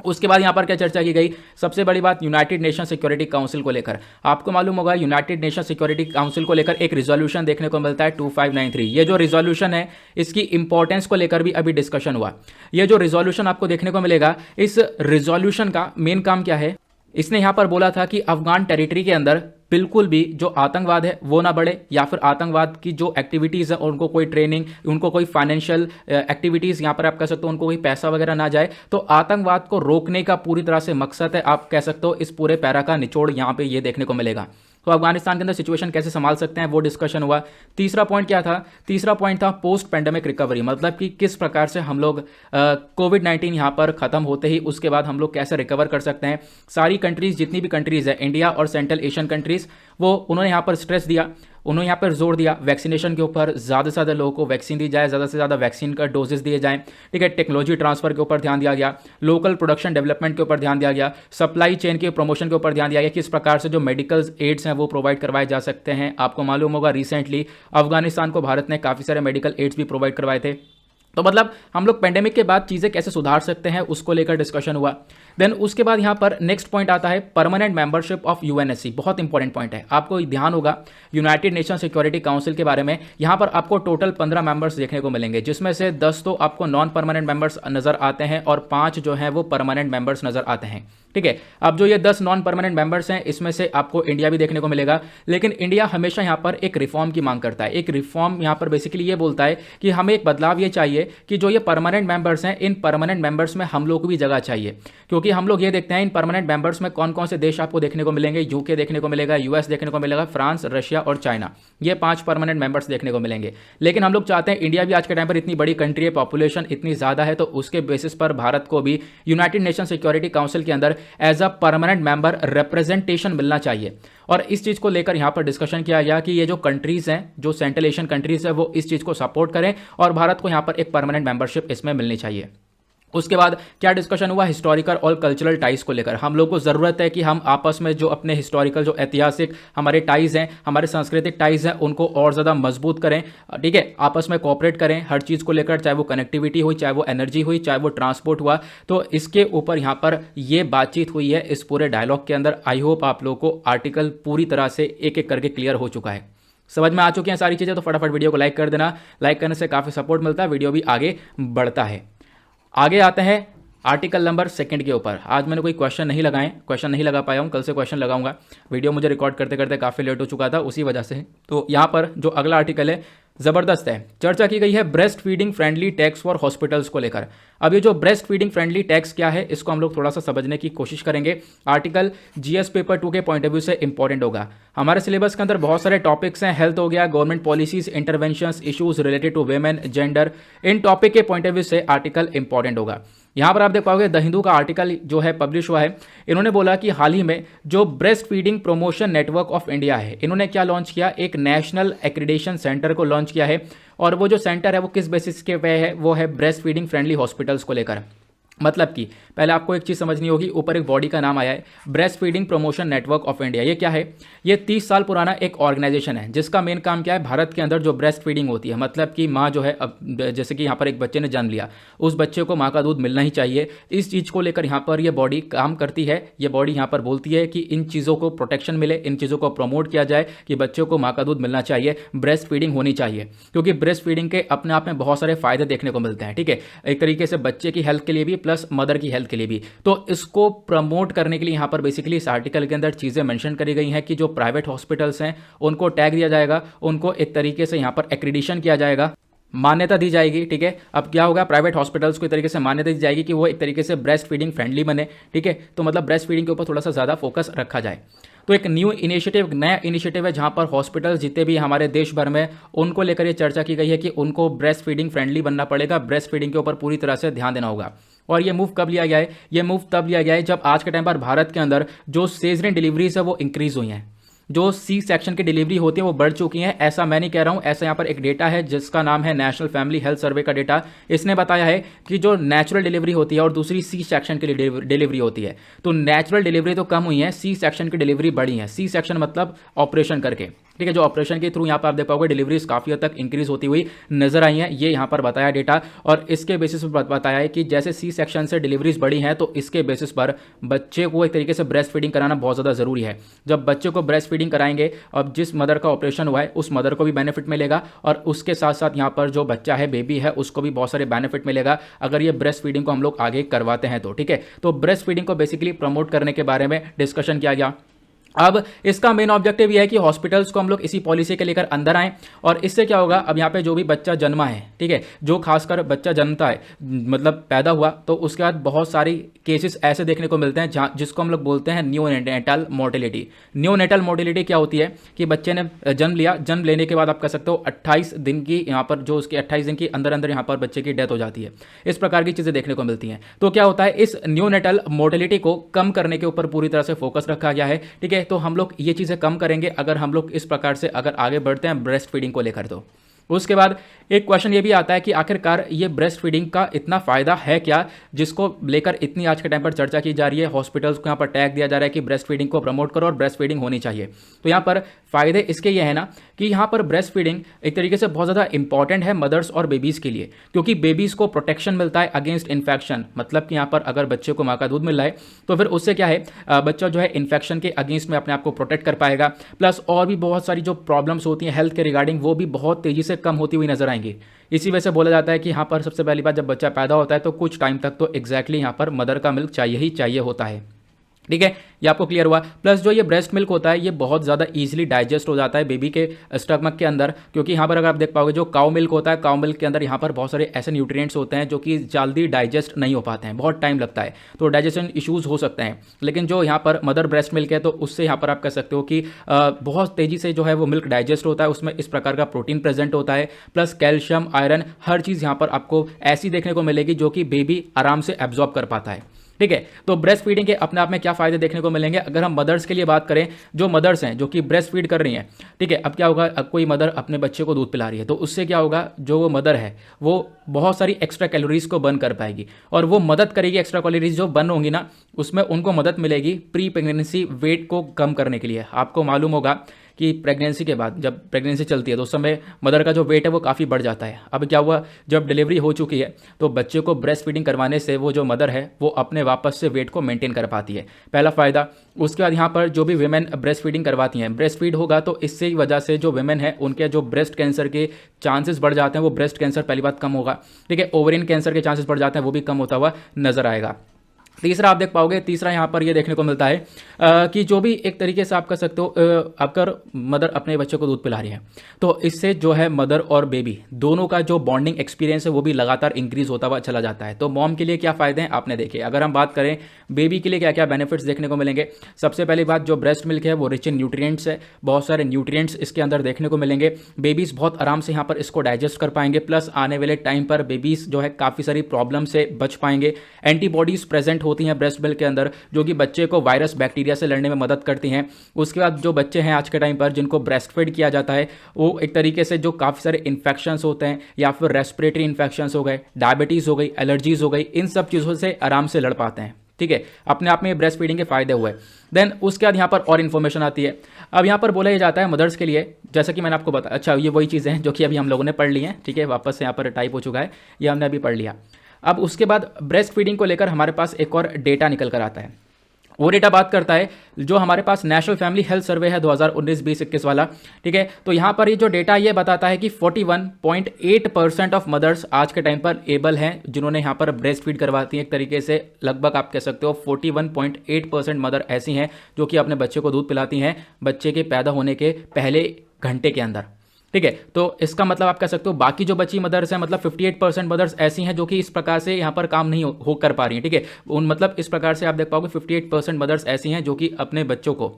उसके बाद यहाँ पर क्या चर्चा की गई, सबसे बड़ी बात यूनाइटेड नेशन सिक्योरिटी काउंसिल को लेकर। आपको मालूम होगा यूनाइटेड नेशन सिक्योरिटी काउंसिल को लेकर एक रिजोल्यूशन देखने को मिलता है 2593। ये जो रिजोल्यूशन है इसकी इंपॉर्टेंस को लेकर भी अभी डिस्कशन हुआ। ये जो रिजोल्यूशन आपको देखने को मिलेगा, इस रिजोल्यूशन का मेन काम क्या है, इसने यहाँ पर बोला था कि अफगान टेरिटरी के अंदर बिल्कुल भी जो आतंकवाद है वो ना बढ़े, या फिर आतंकवाद की जो एक्टिविटीज़ है उनको कोई ट्रेनिंग, उनको कोई फाइनेंशियल एक्टिविटीज़ यहाँ पर आप कह सकते हो उनको कोई पैसा वगैरह ना जाए। तो आतंकवाद को रोकने का पूरी तरह से मकसद है, आप कह सकते हो इस पूरे पैरा का निचोड़ यहाँ पे ये देखने को मिलेगा। तो अफगानिस्तान के अंदर सिचुएशन कैसे संभाल सकते हैं वो डिस्कशन हुआ। तीसरा पॉइंट क्या था, तीसरा पॉइंट था पोस्ट पैंडेमिक रिकवरी, मतलब कि किस प्रकार से हम लोग कोविड-19 यहाँ पर ख़त्म होते ही उसके बाद हम लोग कैसे रिकवर कर सकते हैं। सारी कंट्रीज़, जितनी भी कंट्रीज़ है, इंडिया और सेंट्रल एशियन कंट्रीज़, वो उन्होंने यहाँ पर स्ट्रेस दिया, उन्होंने यहाँ पर जोर दिया वैक्सीनेशन के ऊपर, ज़्यादा से ज़्यादा लोगों को वैक्सीन दी जाए, ज़्यादा से ज़्यादा वैक्सीन का डोजेस दिए जाएँ। ठीक है, टेक्नोलॉजी ट्रांसफर के ऊपर ध्यान दिया गया, लोकल प्रोडक्शन डेवलपमेंट के ऊपर ध्यान दिया गया, सप्लाई चेन के प्रमोशन के ऊपर ध्यान दिया गया, किस प्रकार से जो मेडिकल एड्स हैं वो प्रोवाइड करवाए जा सकते हैं। आपको मालूम होगा रिसेंटली अफगानिस्तान को भारत ने काफ़ी सारे मेडिकल एड्स भी प्रोवाइड करवाए थे। तो मतलब हम लोग पेंडेमिक के बाद चीज़ें कैसे सुधार सकते हैं उसको लेकर डिस्कशन हुआ। देन उसके बाद यहाँ पर नेक्स्ट पॉइंट आता है परमानेंट मेंबरशिप ऑफ यूएनएससी। बहुत इंपॉर्टेंट पॉइंट है, आपको ध्यान होगा यूनाइटेड नेशन सिक्योरिटी काउंसिल के बारे में। यहाँ पर आपको टोटल 15 मेंबर्स देखने को मिलेंगे, जिसमें से 10 तो आपको नॉन परमानेंट मेंबर्स नजर आते हैं और 5 जो हैं वो परमानेंट मेंबर्स नजर आते हैं। ठीक है, अब जो ये 10 नॉन परमानेंट मेंबर्स हैं इसमें से आपको इंडिया भी देखने को मिलेगा, लेकिन इंडिया हमेशा यहाँ पर एक रिफॉर्म की मांग करता है। एक रिफॉर्म यहाँ पर बेसिकली ये बोलता है कि हमें एक बदलाव ये चाहिए कि जो ये परमानेंट मेंबर्स हैं, इन परमानेंट मेंबर्स में हम लोग को भी जगह चाहिए, क्योंकि हम लोग ये देखते हैं इन परमानेंट मेंबर्स में कौन कौन से देश आपको देखने को मिलेंगे। यूके देखने को मिलेगा, यूएस देखने को मिलेगा, फ्रांस, रशिया और चाइना, ये 5 परमानेंट मेंबर्स देखने को मिलेंगे। लेकिन हम लोग चाहते हैं, इंडिया भी आज के टाइम पर इतनी बड़ी कंट्री है, पॉपुलेशन इतनी ज़्यादा है, तो उसके बेसिस पर भारत को भी यूनाइटेड नेशन सिक्योरिटी काउंसिल के अंदर as a permanent member representation मिलना चाहिए। और इस चीज़ को लेकर यहाँ पर डिस्कशन किया गया कि ये जो कंट्रीज़ हैं, जो सेंट्रल एशियन कंट्रीज़ है, वो इस चीज़ को सपोर्ट करें और भारत को यहाँ पर एक परमानेंट मेंबरशिप इसमें मिलनी चाहिए। उसके बाद क्या डिस्कशन हुआ, हिस्टोरिकल और कल्चरल टाइज को लेकर। हम लोग को ज़रूरत है कि हम आपस में जो अपने हिस्टोरिकल, जो ऐतिहासिक हमारे टाइज हैं, हमारे सांस्कृतिक टाइज हैं, उनको और ज़्यादा मजबूत करें। ठीक है, आपस में कोऑपरेट करें हर चीज़ को लेकर, चाहे वो कनेक्टिविटी हुई, चाहे वो एनर्जी हुई, चाहे वो ट्रांसपोर्ट हुआ। तो इसके ऊपर यहाँ पर ये बातचीत हुई है इस पूरे डायलॉग के अंदर। आई होप आप लोगों को आर्टिकल पूरी तरह से एक एक करके क्लियर हो चुका है, समझ में आ चुकी हैं सारी चीज़ें। तो फटाफट वीडियो को लाइक कर देना, लाइक करने से काफ़ी सपोर्ट मिलता है, वीडियो भी आगे बढ़ता है। आगे आते हैं आर्टिकल नंबर 2 के ऊपर। आज मैंने कोई क्वेश्चन नहीं लगा पाया हूँ, कल से क्वेश्चन लगाऊंगा। वीडियो मुझे रिकॉर्ड करते करते काफ़ी लेट हो चुका था उसी वजह से। तो यहाँ पर जो अगला आर्टिकल है ज़बरदस्त है। चर्चा की गई है breast feeding friendly tax for hospitals को लेकर। अब ये जो ब्रेस्ट फीडिंग फ्रेंडली टैक्स क्या है, इसको हम लोग थोड़ा सा समझने की कोशिश करेंगे। आर्टिकल जीएस पेपर 2 के पॉइंट ऑफ व्यू से इंपॉर्टेंट होगा। हमारे सिलेबस के अंदर बहुत सारे टॉपिक्स हैं, हेल्थ हो गया, government policies, interventions, issues related to women, gender. इन टॉपिक के पॉइंट ऑफ व्यू से आर्टिकल इंपॉर्टेंट होगा। यहाँ पर आप देख पाओगे द हिंदू का आर्टिकल जो है पब्लिश हुआ है। इन्होंने बोला कि हाल ही में जो breast feeding promotion network of India है, इन्होंने क्या लॉन्च किया, एक नेशनल एक्रीडेशन सेंटर को लॉन्च किया है। और वो जो सेंटर है वो किस बेसिस के पे है, वो है ब्रेस्ट फीडिंग फ्रेंडली हॉस्पिटल्स को लेकर। मतलब कि पहले आपको एक चीज़ समझनी होगी, ऊपर एक बॉडी का नाम आया है breast feeding promotion network of India. ये क्या है, ये 30 साल पुराना एक ऑर्गेनाइजेशन है जिसका मेन काम क्या है, भारत के अंदर जो ब्रेस्ट फीडिंग होती है, मतलब कि माँ जो है, अब जैसे कि यहाँ पर एक बच्चे ने जन्म लिया, उस बच्चे को माँ का दूध मिलना ही चाहिए। इस चीज़ को लेकर यहाँ पर ये बॉडी काम करती है। ये बॉडी यहाँ पर बोलती है कि इन चीज़ों को प्रोटेक्शन मिले, इन चीज़ों को प्रमोट किया जाए कि बच्चों को माँ का दूध मिलना चाहिए, ब्रेस्ट फीडिंग होनी चाहिए। क्योंकि ब्रेस्ट फीडिंग के अपने आप में बहुत सारे फायदे देखने को मिलते हैं। ठीक है, एक तरीके से बच्चे की हेल्थ के लिए भी प्लस मदर की हेल्थ के लिए भी। तो इसको प्रमोट करने के लिए यहां पर बेसिकली इस आर्टिकल के अंदर चीजें मेंशन करी गई हैं कि जो प्राइवेट हॉस्पिटल्स हैं उनको टैग दिया जाएगा, उनको एक तरीके से यहां पर एक्रीडिशन किया जाएगा, मान्यता दी जाएगी। ठीक है, अब क्या होगा, प्राइवेट हॉस्पिटल्स को एक तरीके से मान्यता दी जाएगी कि वो एक तरीके से ब्रेस्ट फीडिंग फ्रेंडली बने। ठीक है, तो मतलब ब्रेस्ट फीडिंग के ऊपर थोड़ा सा ज़्यादा फोकस रखा जाए। तो एक न्यू इनिशिएटिव, नया इनिशिएटिव है जहां पर हॉस्पिटल जितने भी हमारे देश भर में, उनको लेकर ये चर्चा की गई है कि उनको ब्रेस्ट फीडिंग फ्रेंडली बनना पड़ेगा, ब्रेस्ट फीडिंग के ऊपर पूरी तरह से ध्यान देना होगा। और ये मूव कब लिया गया है, ये मूव तब लिया गया है जब आज के टाइम पर भारत के अंदर जो सीजरियन डिलीवरीज है वो इंक्रीज हुई हैं, जो सी सेक्शन की डिलीवरी होती है वो बढ़ चुकी हैं। ऐसा मैं नहीं कह रहा हूं, ऐसा यहाँ पर एक डेटा है जिसका नाम है नेशनल फैमिली हेल्थ सर्वे का डेटा। इसने बताया है कि जो नेचुरल डिलीवरी होती है और दूसरी सी सेक्शन की डिलीवरी होती है, तो नेचुरल डिलीवरी तो कम हुई है, सी सेक्शन की डिलीवरी बढ़ी है। सी सेक्शन मतलब ऑपरेशन करके। ठीक है, जो ऑपरेशन के थ्रू यहाँ पर आप देख पाओगे डिलीवरीज काफ़ी हद तक इंक्रीज होती हुई नजर आई हैं। ये यहाँ पर बताया डेटा, और इसके बेसिस पर बताया है कि जैसे सी सेक्शन से डिलीवरीज बढ़ी हैं तो इसके बेसिस पर बच्चे को एक तरीके से ब्रेस्ट फीडिंग कराना बहुत ज़्यादा ज़रूरी है। जब बच्चे को ब्रेस्ट फीडिंग कराएंगे, अब जिस मदर का ऑपरेशन हुआ है उस मदर को भी बेनिफिट मिलेगा, और उसके साथ साथ यहाँ पर जो बच्चा है, बेबी है, उसको भी बहुत सारे बेनिफिट मिलेगा अगर ये ब्रेस्ट फीडिंग को हम लोग आगे करवाते हैं तो। ठीक है, तो ब्रेस्ट फीडिंग को बेसिकली प्रमोट करने के बारे में डिस्कशन किया गया। अब इसका मेन ऑब्जेक्टिव यह है कि हॉस्पिटल्स को हम लोग इसी पॉलिसी के लेकर अंदर आएं, और इससे क्या होगा, अब यहाँ पे जो भी बच्चा जन्मा है, ठीक है, जो खासकर बच्चा जन्मता है, मतलब पैदा हुआ, तो उसके बाद बहुत सारी केसेस ऐसे देखने को मिलते हैं जहाँ जिसको हम लोग बोलते हैं न्यूनेटल मोर्टेलिटी। न्यूनेटल मोर्टेलिटी क्या होती है कि बच्चे ने जन्म लिया, जन्म लेने के बाद आप कह सकते हो 28 दिन की यहाँ पर जो उसके 28 दिन की अंदर अंदर यहाँ पर बच्चे की डेथ हो जाती है। इस प्रकार की चीज़ें देखने को मिलती हैं। तो क्या होता है, इस न्यूनेटल मोर्टेलिटी को कम करने के ऊपर पूरी तरह से फोकस रखा गया है। ठीक है, तो हम लोग ये चीज़ें कम करेंगे अगर हम लोग इस प्रकार से अगर आगे बढ़ते हैं ब्रेस्ट फीडिंग को लेकर। तो उसके बाद एक क्वेश्चन ये भी आता है कि आखिरकार ये ब्रेस्ट फीडिंग का इतना फ़ायदा है क्या, जिसको लेकर इतनी आज के टाइम पर चर्चा की जा रही है। हॉस्पिटल्स को यहाँ पर टैग दिया जा रहा है कि ब्रेस्ट फीडिंग को प्रमोट करो और ब्रेस्ट फीडिंग होनी चाहिए। तो यहाँ पर फ़ायदे इसके ये है ना कि यहाँ पर ब्रेस्ट फीडिंग एक तरीके से बहुत ज़्यादा इंपॉर्टेंट है मदर्स और बेबीज़ के लिए, क्योंकि बेबीज़ को प्रोटेक्शन मिलता है अगेंस्ट इन्फेक्शन। मतलब कि यहाँ पर अगर बच्चे को माँ का दूध मिल रहा है तो फिर उससे क्या है, बच्चा जो है इन्फेक्शन के अगेंस्ट में अपने आप को प्रोटेक्ट कर पाएगा। प्लस और भी बहुत सारी जो प्रॉब्लम्स होती हैं हेल्थ के रिगार्डिंग, वो भी बहुत तेज़ी से कम होती हुई नजर आएंगी। इसी वजह से बोला जाता है कि यहाँ पर सबसे पहली बात, जब बच्चा पैदा होता है तो कुछ टाइम तक तो एग्जैक्टली यहाँ पर मदर का मिल्क चाहिए ही चाहिए होता है। ठीक है, ये आपको क्लियर हुआ। प्लस जो ये ब्रेस्ट मिल्क होता है ये बहुत ज़्यादा इजीली डाइजेस्ट हो जाता है बेबी के स्टमक के अंदर, क्योंकि यहाँ पर अगर आप देख पाओगे जो काउ मिल्क होता है, काउ मिल्क के अंदर यहाँ पर बहुत सारे ऐसे न्यूट्रिएंट्स होते हैं जो कि जल्दी डाइजेस्ट नहीं हो पाते हैं, बहुत टाइम लगता है, तो डाइजेशन इश्यूज़ हो सकते हैं। लेकिन जो यहाँ पर मदर ब्रेस्ट मिल्क है तो उससे यहाँ पर आप कह सकते हो कि बहुत तेज़ी से जो है वो मिल्क डाइजेस्ट होता है, उसमें इस प्रकार का प्रोटीन प्रेजेंट होता है, प्लस कैल्शियम, आयरन, हर चीज़ यहाँ पर आपको ऐसी देखने को मिलेगी जो कि बेबी आराम से एब्जॉर्ब कर पाता है। ठीक है, तो ब्रेस्ट फीडिंग के अपने आप में क्या फायदे देखने को मिलेंगे। अगर हम मदर्स के लिए बात करें, जो मदर्स हैं जो कि ब्रेस्ट फीड कर रही हैं, ठीक है, अब क्या होगा, अब कोई मदर अपने बच्चे को दूध पिला रही है तो उससे क्या होगा, जो वो मदर है वो बहुत सारी एक्स्ट्रा कैलोरीज को बर्न कर पाएगी, और वो मदद करेगी, एक्स्ट्रा कैलोरीज जो बर्न होंगी ना उसमें उनको मदद मिलेगी प्री प्रेगनेंसी वेट को कम करने के लिए। आपको मालूम होगा कि प्रेगनेंसी के बाद जब प्रेगनेंसी चलती है तो उस समय मदर का जो वेट है वो काफ़ी बढ़ जाता है। अब क्या हुआ, जब डिलीवरी हो चुकी है तो बच्चे को ब्रेस्ट फीडिंग करवाने से वो जो मदर है वो अपने वापस से वेट को मेंटेन कर पाती है, पहला फ़ायदा। उसके बाद यहाँ पर जो भी विमेन ब्रेस्ट फीडिंग करवाती हैं, ब्रेस्ट फीड होगा तो इससे वजह से जो विमेन है उनके जो ब्रेस्ट कैंसर के चांसेस बढ़ जाते हैं, वो ब्रेस्ट कैंसर पहली बात कम होगा। ठीक है, ओवरियन कैंसर के चांसेस बढ़ जाते हैं, वो भी कम होता हुआ नजर आएगा। तीसरा आप देख पाओगे, तीसरा यहाँ पर ये देखने को मिलता है कि जो भी एक तरीके से आप कह सकते हो अगर मदर अपने बच्चे को दूध पिला रही है तो इससे जो है मदर और बेबी दोनों का जो बॉन्डिंग एक्सपीरियंस है वो भी लगातार इंक्रीज होता हुआ चला जाता है। तो मॉम के लिए क्या फ़ायदे हैं आपने देखे। अगर हम बात करें बेबी के लिए क्या क्या बेनिफिट्स देखने को मिलेंगे, सबसे पहली बात जो ब्रेस्ट मिल्क है वो रिच इन न्यूट्रिएंट्स है, बहुत सारे न्यूट्रिएंट्स इसके अंदर देखने को मिलेंगे। बेबीज़ बहुत आराम से यहाँ पर इसको डाइजेस्ट कर पाएंगे, प्लस आने वाले टाइम पर बेबीज़ जो है काफ़ी सारी प्रॉब्लम से बच पाएंगे। एंटीबॉडीज़ प्रेजेंट होती हैं ब्रेस्ट मिल्क के अंदर जो कि बच्चे को वायरस बैक्टीरिया से लड़ने में मदद करती हैं। उसके बाद जो बच्चे हैं आज के टाइम पर जिनको ब्रेस्ट फीड किया जाता है वो एक तरीके से जो काफ़ी सारे इन्फेक्शंस होते हैं या फिर रेस्पिरेटरी इन्फेक्शंस हो गए, डायबिटीज़ हो गई, एलर्जीज़ हो गई, इन सब चीज़ों से आराम से लड़ पाते हैं। ठीक है, अपने आप में ब्रेस्ट फीडिंग के फायदे हुए। देन उसके बाद यहाँ पर और इन्फॉर्मेशन आती है। अब यहाँ पर बोला ही जाता है मदर्स के लिए, जैसा कि मैंने आपको बताया, अच्छा ये वही चीज़ें हैं जो कि अभी हम लोगों ने पढ़ ली हैं। ठीक है, वापस से यहाँ पर टाइप हो चुका है, ये हमने अभी पढ़ लिया। अब उसके बाद ब्रेस्ट फीडिंग को लेकर हमारे पास एक और डेटा निकल कर आता है। वो डेटा बात करता है जो हमारे पास नेशनल फैमिली हेल्थ सर्वे है 2019-20-21 वाला। ठीक है, तो यहाँ पर ये जो डेटा ये बताता है कि 41.8% ऑफ मदर्स आज के टाइम पर एबल हैं जिन्होंने यहाँ पर ब्रेस्ट फीड करवाती हैं। एक तरीके से लगभग आप कह सकते हो 41.8% मदर ऐसी हैं जो कि अपने बच्चे को दूध पिलाती हैं बच्चे के पैदा होने के पहले घंटे के अंदर। ठीक है, तो इसका मतलब आप कह सकते हो बाकी जो बची मदर्स हैं, मतलब 58% मदर्स ऐसी हैं जो कि इस प्रकार से यहाँ पर काम नहीं हो कर पा रही हैं। ठीक है, उन मतलब इस प्रकार से आप देख पाओगे 58% मदर्स ऐसी हैं जो कि अपने बच्चों को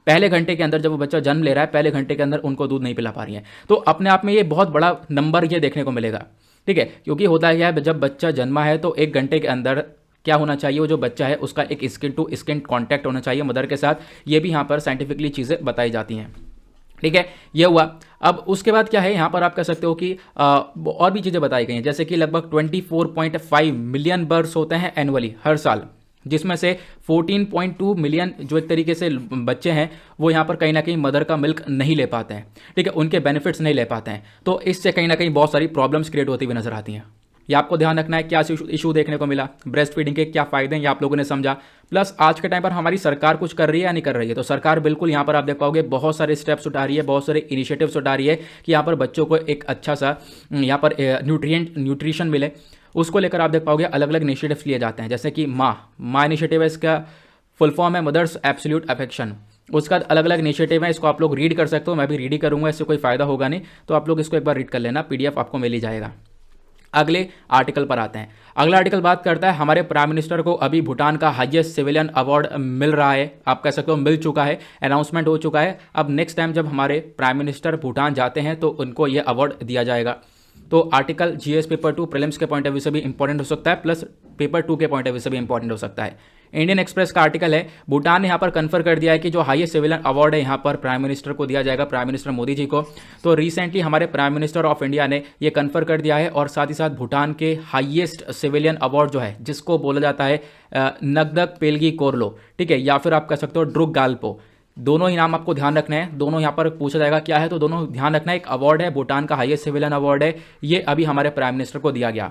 पहले घंटे के अंदर, जब वो बच्चा जन्म ले रहा है पहले घंटे के अंदर उनको दूध नहीं पिला पा रही हैं। तो अपने आप में ये बहुत बड़ा नंबर ये देखने को मिलेगा। ठीक है, क्योंकि होता है क्या है, जब बच्चा जन्मा है तो 1 घंटे के अंदर क्या होना चाहिए, वो जो बच्चा है उसका एक स्किन टू स्किन कॉन्टैक्ट होना चाहिए मदर के साथ। ये भी यहाँ पर साइंटिफिकली चीज़ें बताई जाती हैं। ठीक है, ये हुआ। अब उसके बाद क्या है, यहाँ पर आप कह सकते हो कि और भी चीज़ें बताई गई हैं, जैसे कि लगभग 24.5 मिलियन बर्थ्स होते हैं एनुअली हर साल, जिसमें से 14.2 मिलियन जो एक तरीके से बच्चे हैं वो यहाँ पर कहीं ना कहीं मदर का मिल्क नहीं ले पाते हैं। ठीक है, उनके बेनिफिट्स नहीं ले पाते हैं, तो इससे कहीं ना कहीं बहुत सारी प्रॉब्लम्स क्रिएट होती हुई नजर आती हैं। ये आपको ध्यान रखना है क्या इशू देखने को मिला, ब्रेस्ट फीडिंग के क्या फ़ायदे हैं ये आप लोगों ने समझा। प्लस आज के टाइम पर हमारी सरकार कुछ कर रही है या नहीं कर रही है, तो सरकार बिल्कुल यहाँ पर आप देख पाओगे बहुत सारे स्टेप्स उठा रही है, बहुत सारे इनिशिएटिव्स उठा रही है कि यहाँ पर बच्चों को एक अच्छा सा यहाँ पर न्यूट्रिशन मिले। उसको लेकर आप देख पाओगे अलग अलग इनिशिएटिव्स लिए जाते हैं, जैसे कि माँ इनिशिएटिव है, इसका फुल फॉर्म है मदर्स एब्सोल्यूट अफेक्शन। उसका अलग अलग इनिशिएटिव है, इसको आप लोग रीड कर सकते हो, मैं भी रीड ही करूँगा, इससे कोई फ़ायदा होगा नहीं, तो आप लोग इसको एक बार रीड कर लेना, PDF आपको मिल ही जाएगा। अगले आर्टिकल पर आते हैं। अगला आर्टिकल बात करता है हमारे प्राइम मिनिस्टर को अभी भूटान का हाईएस्ट सिविलियन अवार्ड मिल रहा है, आप कह सकते हो मिल चुका है, अनाउंसमेंट हो चुका है। अब नेक्स्ट टाइम जब हमारे प्राइम मिनिस्टर भूटान जाते हैं तो उनको ये अवार्ड दिया जाएगा। तो आर्टिकल GS पेपर 2 प्रीलिम्स के पॉइंट ऑफ व्यू से भी इंपॉर्टेंट हो सकता है, प्लस पेपर 2 के पॉइंट ऑफ व्यू से भी इंपॉर्टेंट हो सकता है। इंडियन एक्सप्रेस का आर्टिकल है, भूटान ने यहाँ पर कन्फर्म कर दिया है कि जो हाईएस्ट सिविलियन अवार्ड है यहाँ पर प्राइम मिनिस्टर को दिया जाएगा, प्राइम मिनिस्टर मोदी जी को। तो रिसेंटली हमारे प्राइम मिनिस्टर ऑफ इंडिया ने ये कन्फर्म कर दिया है, और साथ ही साथ भूटान के हाईएस्ट सिविलियन अवार्ड जो है जिसको बोला जाता है नगदक पेलगी कोरलो, ठीक है, या फिर आप कह सकते हो ड्रुक गाल्पो, दोनों ही नाम आपको ध्यान रखना है, दोनों यहाँ पर पूछा जाएगा क्या है, तो दोनों ध्यान रखना है। एक अवार्ड है, भूटान का हाईएस्ट सिविलियन अवार्ड है, ये अभी हमारे प्राइम मिनिस्टर को दिया गया।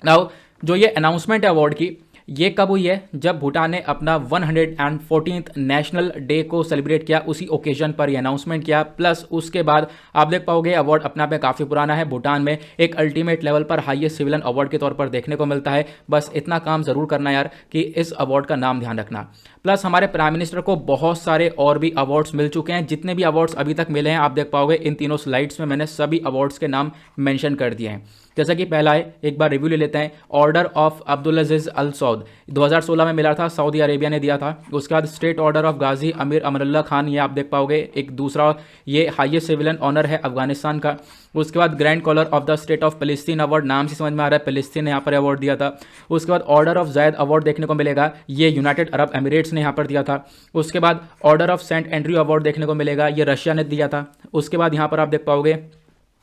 नाउ जो ये अनाउंसमेंट है अवार्ड की, ये कब हुई है, जब भूटान ने अपना 114th नेशनल डे को सेलिब्रेट किया, उसी ओकेजन पर ये अनाउंसमेंट किया। प्लस उसके बाद आप देख पाओगे अवार्ड अपना पे काफ़ी पुराना है, भूटान में एक अल्टीमेट लेवल पर हाईएस्ट सिविलियन अवार्ड के तौर पर देखने को मिलता है। बस इतना काम ज़रूर करना यार कि इस अवार्ड का नाम ध्यान रखना। प्लस हमारे प्राइम मिनिस्टर को बहुत सारे और भी अवार्ड्स मिल चुके हैं, जितने भी अवार्ड्स अभी तक मिले हैं आप देख पाओगे इन तीनों स्लाइड्स में मैंने सभी अवार्ड्स के नाम मेंशन कर दिए हैं। जैसा कि पहला है, एक बार रिव्यू ले लेते हैं, ऑर्डर ऑफ अब्दुल अजीज अल सऊद 2016 में मिला था, सऊदी अरेबिया ने दिया था। उसके बाद स्टेट ऑर्डर ऑफ गाजी अमीर अमरुल्लाह खान, ये आप देख पाओगे एक दूसरा, ये हाईएस्ट सिविलियन ऑनर है अफगानिस्तान का। उसके बाद grand collar of the state of फिलिस्तीन अवार्ड, नाम से समझ में आ रहा है फिलिस्तीन ने यहाँ पर अवार्ड दिया था। उसके बाद ऑर्डर ऑफ जायद अवार्ड देखने को मिलेगा, ये यूनाइटेड अरब एमिरेट्स ने यहाँ पर दिया था। उसके बाद order of Saint Andrew award देखने को मिलेगा, ये रशिया ने दिया था। उसके बाद यहाँ पर आप देख पाओगे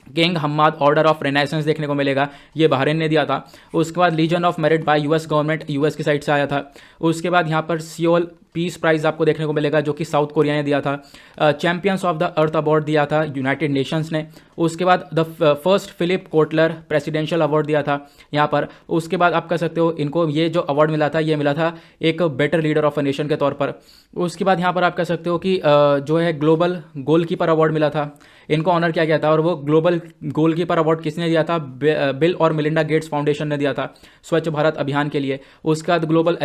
king Hammad order of renaissance देखने को मिलेगा, ये बहरीन ने दिया था। उसके बाद legion of merit by US government, US की साइड से आया था। उसके बाद यहाँ पर सियोल पीस प्राइज़ आपको देखने को मिलेगा जो कि साउथ कोरिया ने दिया था। Champions of the earth award दिया था यूनाइटेड नेशंस ने। उसके बाद the first Philip Kotler presidential award दिया था यहाँ पर। उसके बाद आप कह सकते हो इनको ये जो अवार्ड मिला था ये मिला था एक better leader of a nation के तौर पर। उसके बाद यहाँ पर आप कह सकते हो कि जो है ग्लोबल गोलकीपर अवार्ड मिला था, इनको ऑनर किया गया था। और वो ग्लोबल गोलकीपर अवार्ड किसने दिया था? बिल और मिलिंडा गेट्स फाउंडेशन ने दिया था स्वच्छ भारत अभियान के लिए। उसके बाद global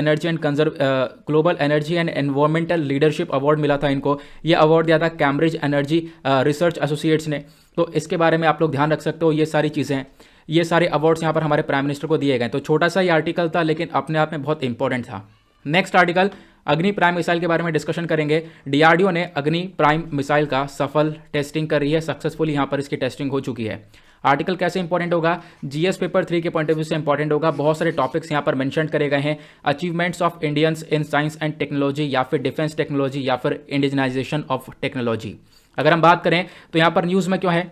energy and environmental leadership award मिला था इनको। ये अवार्ड दिया था कैम्ब्रिज एनर्जी रिसर्च एसोसिएट्स ने। तो इसके बारे में आप लोग ध्यान रख सकते हो। ये सारी चीज़ें, ये सारे अवार्ड्स यहाँ पर हमारे प्राइम मिनिस्टर को दिए गए। तो छोटा सा ये आर्टिकल था लेकिन अपने आप में बहुत इंपॉर्टेंट था। नेक्स्ट आर्टिकल अग्नि प्राइम मिसाइल के बारे में डिस्कशन करेंगे। डीआरडीओ ने अग्नि प्राइम मिसाइल का सफल टेस्टिंग कर रही है, सक्सेसफुली यहाँ पर इसकी टेस्टिंग हो चुकी है। आर्टिकल कैसे इंपॉर्टेंट होगा? जीएस पेपर 3 के पॉइंट ऑफ व्यू से इंपॉर्टेंट होगा। बहुत सारे टॉपिक्स यहाँ पर मेंशन करे गए हैं। Achievements of Indians in science and technology, या फिर डिफेंस टेक्नोलॉजी, या फिर इंडिजनाइजेशन ऑफ टेक्नोलॉजी। अगर हम बात करें तो यहाँ पर न्यूज़ में क्यों है,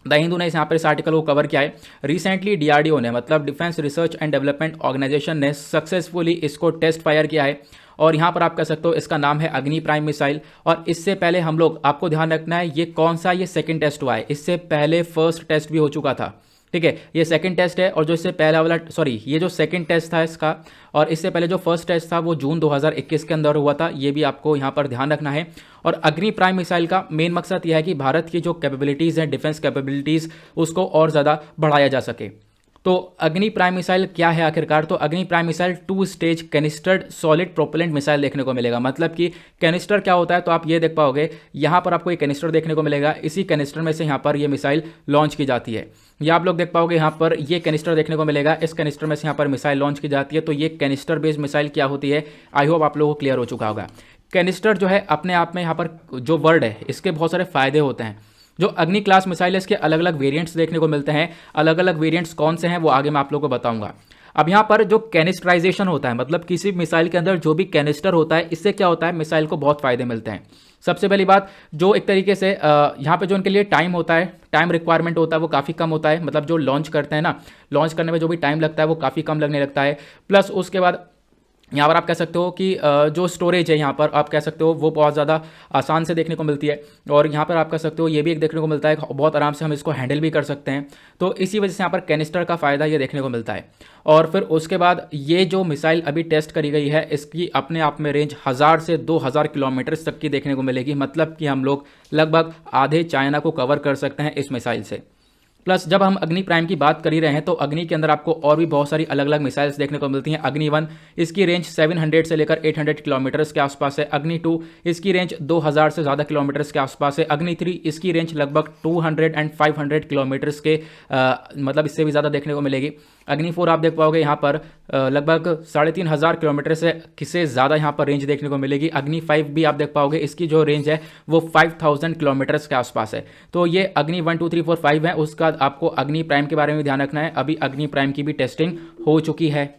द हिंदू ने यहाँ पर इस आर्टिकल को कवर किया है। रिसेंटली डीआरडीओ ने, मतलब defence research and development organisation ने सक्सेसफुली इसको टेस्ट फायर किया है। और यहाँ पर आप कह सकते हो इसका नाम है अग्नि प्राइम मिसाइल। और इससे पहले हम लोग, आपको ध्यान रखना है ये कौन सा, ये सेकंड टेस्ट हुआ है। इससे पहले फर्स्ट टेस्ट भी हो चुका था, ठीक है, ये सेकंड टेस्ट है। और जो इससे पहला वाला, ये जो सेकंड टेस्ट था इसका, और इससे पहले जो फर्स्ट टेस्ट था वो जून 2021 के अंदर हुआ था। ये भी आपको यहाँ पर ध्यान रखना है। और अग्नि प्राइम मिसाइल का मेन मकसद यह है कि भारत की जो कैपेबिलिटीज़ हैं, डिफेंस कैपेबिलिटीज़, उसको और ज़्यादा बढ़ाया जा सके। तो अग्नि प्राइम मिसाइल क्या है आखिरकार? तो Agni prime missile 2 stage canistered solid propellant missile देखने को मिलेगा। मतलब कि कैनिस्टर क्या होता है, तो आप ये देख पाओगे यहाँ पर आपको एक कैनिस्टर देखने को मिलेगा। इसी कैनिस्टर में से यहाँ पर ये मिसाइल लॉन्च की जाती है। या आप लोग देख पाओगे यहाँ पर ये कैनिस्टर देखने को मिलेगा। इस कैनिस्टर में से यहाँ पर मिसाइल लॉन्च की जाती है। तो ये कैनिस्टर बेस्ड मिसाइल क्या होती है, आई होप आप लोगों को क्लियर हो चुका होगा। कैनिस्टर जो है अपने आप में, यहाँ पर जो वर्ड है इसके बहुत सारे फायदे होते हैं। जो अग्नि क्लास मिसाइल है इसके अलग अलग वेरिएंट्स देखने को मिलते हैं। अलग अलग वेरिएंट्स कौन से हैं वो आगे मैं आप लोगों को बताऊंगा। अब यहाँ पर जो कैनिस्टराइजेशन होता है, मतलब किसी मिसाइल के अंदर जो भी कैनिस्टर होता है, इससे क्या होता है, मिसाइल को बहुत फायदे मिलते हैं। सबसे पहली बात, जो एक तरीके से यहाँ पे जो उनके लिए टाइम होता है, टाइम रिक्वायरमेंट होता है वो काफ़ी कम होता है। मतलब जो लॉन्च करते हैं ना, लॉन्च करने में जो भी टाइम लगता है वो काफ़ी कम लगने लगता है। प्लस उसके बाद यहाँ पर आप कह सकते हो कि जो स्टोरेज है यहाँ पर आप कह सकते हो वो बहुत ज़्यादा आसान से देखने को मिलती है। और यहाँ पर आप कह सकते हो ये भी एक देखने को मिलता है, बहुत आराम से हम इसको हैंडल भी कर सकते हैं। तो इसी वजह से यहाँ पर कैनिस्टर का फ़ायदा ये देखने को मिलता है। और फिर उसके बाद ये जो मिसाइल अभी टेस्ट करी गई है, इसकी अपने आप में रेंज 1000 से 2000 किलोमीटर तक की देखने को मिलेगी। मतलब कि हम लोग लगभग आधे चाइना को कवर कर सकते हैं इस मिसाइल से। प्लस जब हम अग्नि प्राइम की बात कर ही रहे हैं तो अग्नि के अंदर आपको और भी बहुत सारी अलग अलग मिसाइल्स देखने को मिलती हैं। अग्नि 1 इसकी रेंज 700 से लेकर 800 किलोमीटर्स के आसपास है। अग्नि 2 इसकी रेंज 2000 से ज़्यादा किलोमीटर्स के आसपास है। अग्नि 3 इसकी रेंज लगभग 200 एंड 500 किलोमीटर्स के मतलब इससे भी ज़्यादा देखने को मिलेगी। अग्नि 4 आप देख पाओगे यहाँ पर लगभग 3500 किलोमीटर से किसे ज़्यादा यहाँ पर रेंज देखने को मिलेगी। अग्नि 5 भी आप देख पाओगे, इसकी जो रेंज है वो 5000 किलोमीटर्स के आसपास है। तो ये अग्नि 1 2 3 4 5 है। उसका आपको अग्नि प्राइम के बारे में ध्यान रखना है। अभी अग्नि प्राइम की भी टेस्टिंग हो चुकी है,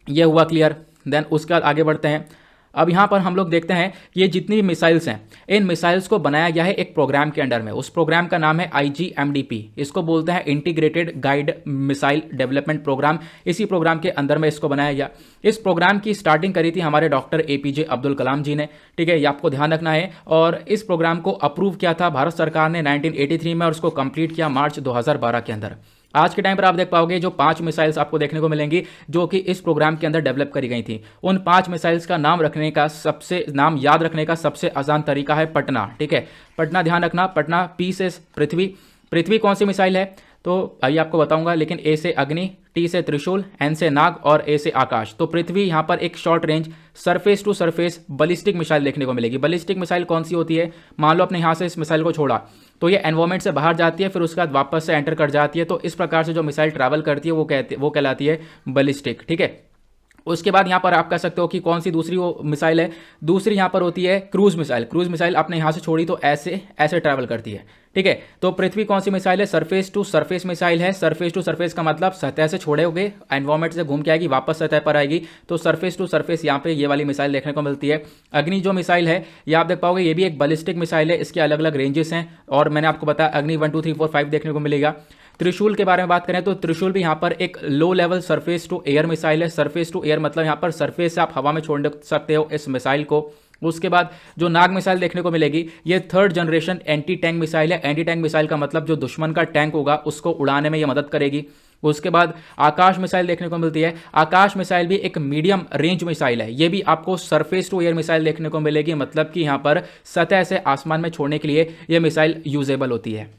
ये हुआ क्लियर। देन उसके बाद आगे बढ़ते हैं। अब यहाँ पर हम लोग देखते हैं ये जितनी भी मिसाइल्स हैं, इन मिसाइल्स को बनाया गया है एक प्रोग्राम के अंडर में। उस प्रोग्राम का नाम है IGMDP। इसको बोलते हैं integrated guided missile development programme. इसी प्रोग्राम के अंदर में इसको बनाया गया। इस प्रोग्राम की स्टार्टिंग करी थी हमारे डॉक्टर APJ अब्दुल कलाम जी ने, ठीक है, ये आपको ध्यान रखना है। और इस प्रोग्राम को अप्रूव किया था भारत सरकार ने 1983 में और उसको कंप्लीट किया मार्च 2012 के अंदर। आज के टाइम पर आप देख पाओगे जो 5 मिसाइल्स आपको देखने को मिलेंगी जो कि इस प्रोग्राम के अंदर डेवलप करी गई थी। उन 5 मिसाइल्स का नाम याद रखने का सबसे आसान तरीका है पटना, ठीक है। पटना ध्यान रखना, पटना, P से पृथ्वी। पृथ्वी कौन सी मिसाइल है तो आइए आपको बताऊंगा, लेकिन A से अग्नि, T से त्रिशूल, N से नाग और A से आकाश। तो पृथ्वी यहाँ पर एक short range surface to surface ballistic missile देखने को मिलेगी। बलिस्टिक मिसाइल कौन सी होती है, मान लो अपने यहाँ से इस मिसाइल को छोड़ा तो ये एनवायरमेंट से बाहर जाती है, फिर उसके बाद वापस से एंटर कर जाती है। तो इस प्रकार से जो मिसाइल ट्रैवल करती है वो कहलाती है बलिस्टिक, ठीक है। उसके बाद यहाँ पर आप कह सकते हो कि कौन सी दूसरी वो मिसाइल है, दूसरी यहाँ पर होती है क्रूज मिसाइल। क्रूज मिसाइल आपने यहाँ से छोड़ी तो ऐसे ट्रैवल करती है, ठीक है। तो पृथ्वी कौन सी मिसाइल है, सरफेस टू सरफेस मिसाइल है। सरफेस टू सरफेस का मतलब सतह से छोड़ोगे, एनवायरमेंट से घूम के आएगी, वापस सतह पर आएगी। तो सरफेस टू सरफेस यहाँ पे ये वाली मिसाइल देखने को मिलती है। अग्नि जो मिसाइल है ये आप देख पाओगे, ये भी एक बैलिस्टिक मिसाइल है। इसके अलग अलग रेंजेस हैं और मैंने आपको बताया अग्नि 1 2 3 4 5 देखने को मिलेगा। त्रिशूल के बारे में बात करें तो त्रिशूल भी यहाँ पर एक low level surface to air missile है। सरफेस टू एयर मतलब यहाँ पर सरफेस से आप हवा में छोड़ सकते हो इस मिसाइल को। उसके बाद जो नाग मिसाइल देखने को मिलेगी, ये third generation anti tank missile है। एंटी टैंक मिसाइल का मतलब जो दुश्मन का टैंक होगा उसको उड़ाने में ये मदद करेगी। उसके बाद आकाश मिसाइल देखने को मिलती है। आकाश मिसाइल भी एक मीडियम रेंज मिसाइल है। ये भी आपको सरफेस टू एयर मिसाइल देखने को मिलेगी, मतलब कि यहाँ पर सतह से आसमान में छोड़ने के लिए ये मिसाइल यूजेबल होती है।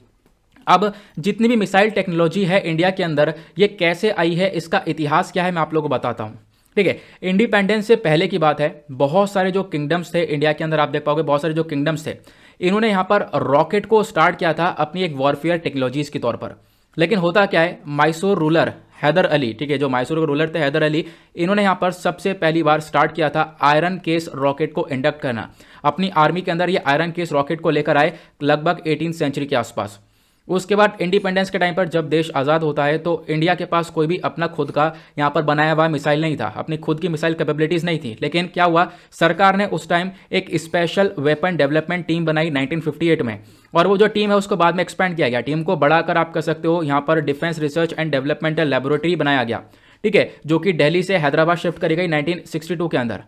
अब जितनी भी मिसाइल टेक्नोलॉजी है इंडिया के अंदर, ये कैसे आई है, इसका इतिहास क्या है, मैं आप लोगों को बताता हूँ। ठीक है, इंडिपेंडेंस से पहले की बात है, बहुत सारे जो किंगडम्स थे इंडिया के अंदर, आप देख पाओगे बहुत सारे जो किंगडम्स थे, इन्होंने यहाँ पर रॉकेट को स्टार्ट किया था अपनी एक वॉरफेयर टेक्नोलॉजीज के तौर पर। लेकिन होता क्या है, मैसूर रूलर हैदर अली, ठीक है, जो मैसूर के रूलर थे हैदर अली, इन्होंने यहाँ पर सबसे पहली बार स्टार्ट किया था आयरन केस रॉकेट को इंडक्ट करना। अपनी आर्मी के अंदर ये आयरन केस रॉकेट को लेकर आए लगभग 18वीं सेंचुरी के आसपास। उसके बाद इंडिपेंडेंस के टाइम पर जब देश आज़ाद होता है तो इंडिया के पास कोई भी अपना खुद का यहाँ पर बनाया हुआ मिसाइल नहीं था, अपनी खुद की मिसाइल कैपेबिलिटीज़ नहीं थी। लेकिन क्या हुआ, सरकार ने उस टाइम एक स्पेशल वेपन डेवलपमेंट टीम बनाई 1958 में, और वो जो टीम है उसको बाद में एक्सपेंड किया गया। टीम को बढ़ाकर आप कह सकते हो यहाँ पर defence research and developmental laboratory बनाया गया, ठीक है, जो कि दिल्ली से हैदराबाद शिफ्ट करी गई 1962 के अंदर।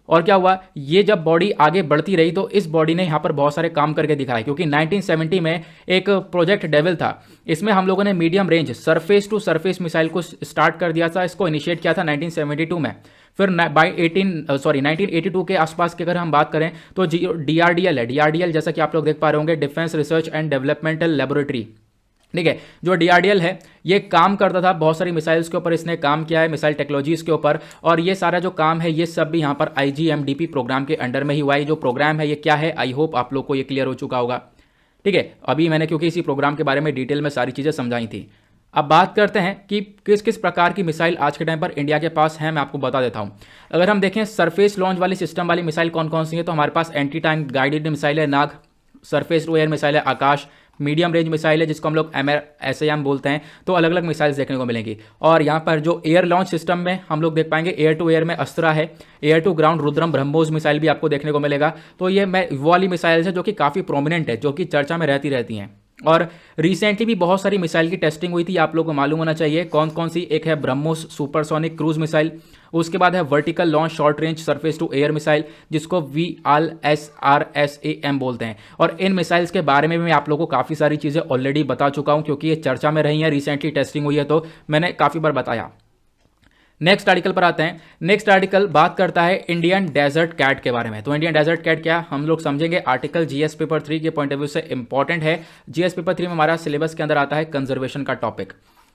और क्या हुआ, ये जब बॉडी आगे बढ़ती रही तो इस बॉडी ने यहाँ पर बहुत सारे काम करके दिखाए, क्योंकि 1970 में एक प्रोजेक्ट डेविल था। इसमें हम लोगों ने medium range surface to surface missile को स्टार्ट कर दिया था। इसको इनिशिएट किया था 1972 में। फिर 1982 के आसपास की अगर हम बात करें तो DRDL है। DRDL जैसा कि आप लोग देख पा रहे होंगे, defence research and developmental laboratory, ठीक है। जो DRDL है ये काम करता था बहुत सारी मिसाइल्स के ऊपर, इसने काम किया है मिसाइल टेक्नोलॉजीज के ऊपर, और ये सारा जो काम है ये सब भी यहाँ पर IGMDP प्रोग्राम के अंडर में ही हुआ है। जो प्रोग्राम है ये क्या है, आई होप आप लोग को ये क्लियर हो चुका होगा, ठीक है। अभी मैंने क्योंकि इसी प्रोग्राम के बारे में डिटेल में सारी चीज़ें समझाई थी। अब बात करते हैं कि किस किस प्रकार की मिसाइल आज के टाइम पर इंडिया के पास है, मैं आपको बता देता हूं। अगर हम देखें सरफेस लॉन्च वाली सिस्टम वाली मिसाइल कौन कौन सी है, तो हमारे पास एंटी टैंक गाइडेड मिसाइल है नाग, सरफेस टू एयर मिसाइल है आकाश, मीडियम रेंज मिसाइल है जिसको हम लोग SAM बोलते हैं। तो अलग अलग मिसाइल्स देखने को मिलेंगी। और यहाँ पर जो एयर लॉन्च सिस्टम में हम लोग देख पाएंगे, एयर टू एयर में अस्त्रा है, air to ground Rudram BrahMos missile भी आपको देखने को मिलेगा। तो ये वो वाली मिसाइल्स है जो कि काफ़ी प्रोमिनेंट है, जो कि चर्चा में रहती हैं। और रिसेंटली भी बहुत सारी मिसाइल की टेस्टिंग हुई थी, आप लोगों को मालूम होना चाहिए कौन कौन सी। एक है ब्रह्मोस सुपरसोनिक क्रूज मिसाइल, उसके बाद है vertical launch short range surface to air missile जिसको VLSRSAM बोलते हैं। और इन मिसाइल्स के बारे में मैं आप लोगों को काफ़ी सारी चीज़ें ऑलरेडी बता चुका हूं, क्योंकि ये चर्चा में रही हैं, रिसेंटली टेस्टिंग हुई है, तो मैंने काफ़ी बार बताया। नेक्स्ट आर्टिकल पर आते हैं। नेक्स्ट आर्टिकल बात करता है इंडियन डेजर्ट कैट के बारे में। तो इंडियन डेजर्ट कैट क्या हम लोग समझेंगे। आर्टिकल GS पेपर 3 के पॉइंट ऑफ व्यू से इंपॉर्टेंट है। GS पेपर 3 में हमारा सिलेबस के अंदर आता है कंजर्वेशन का टॉपिक।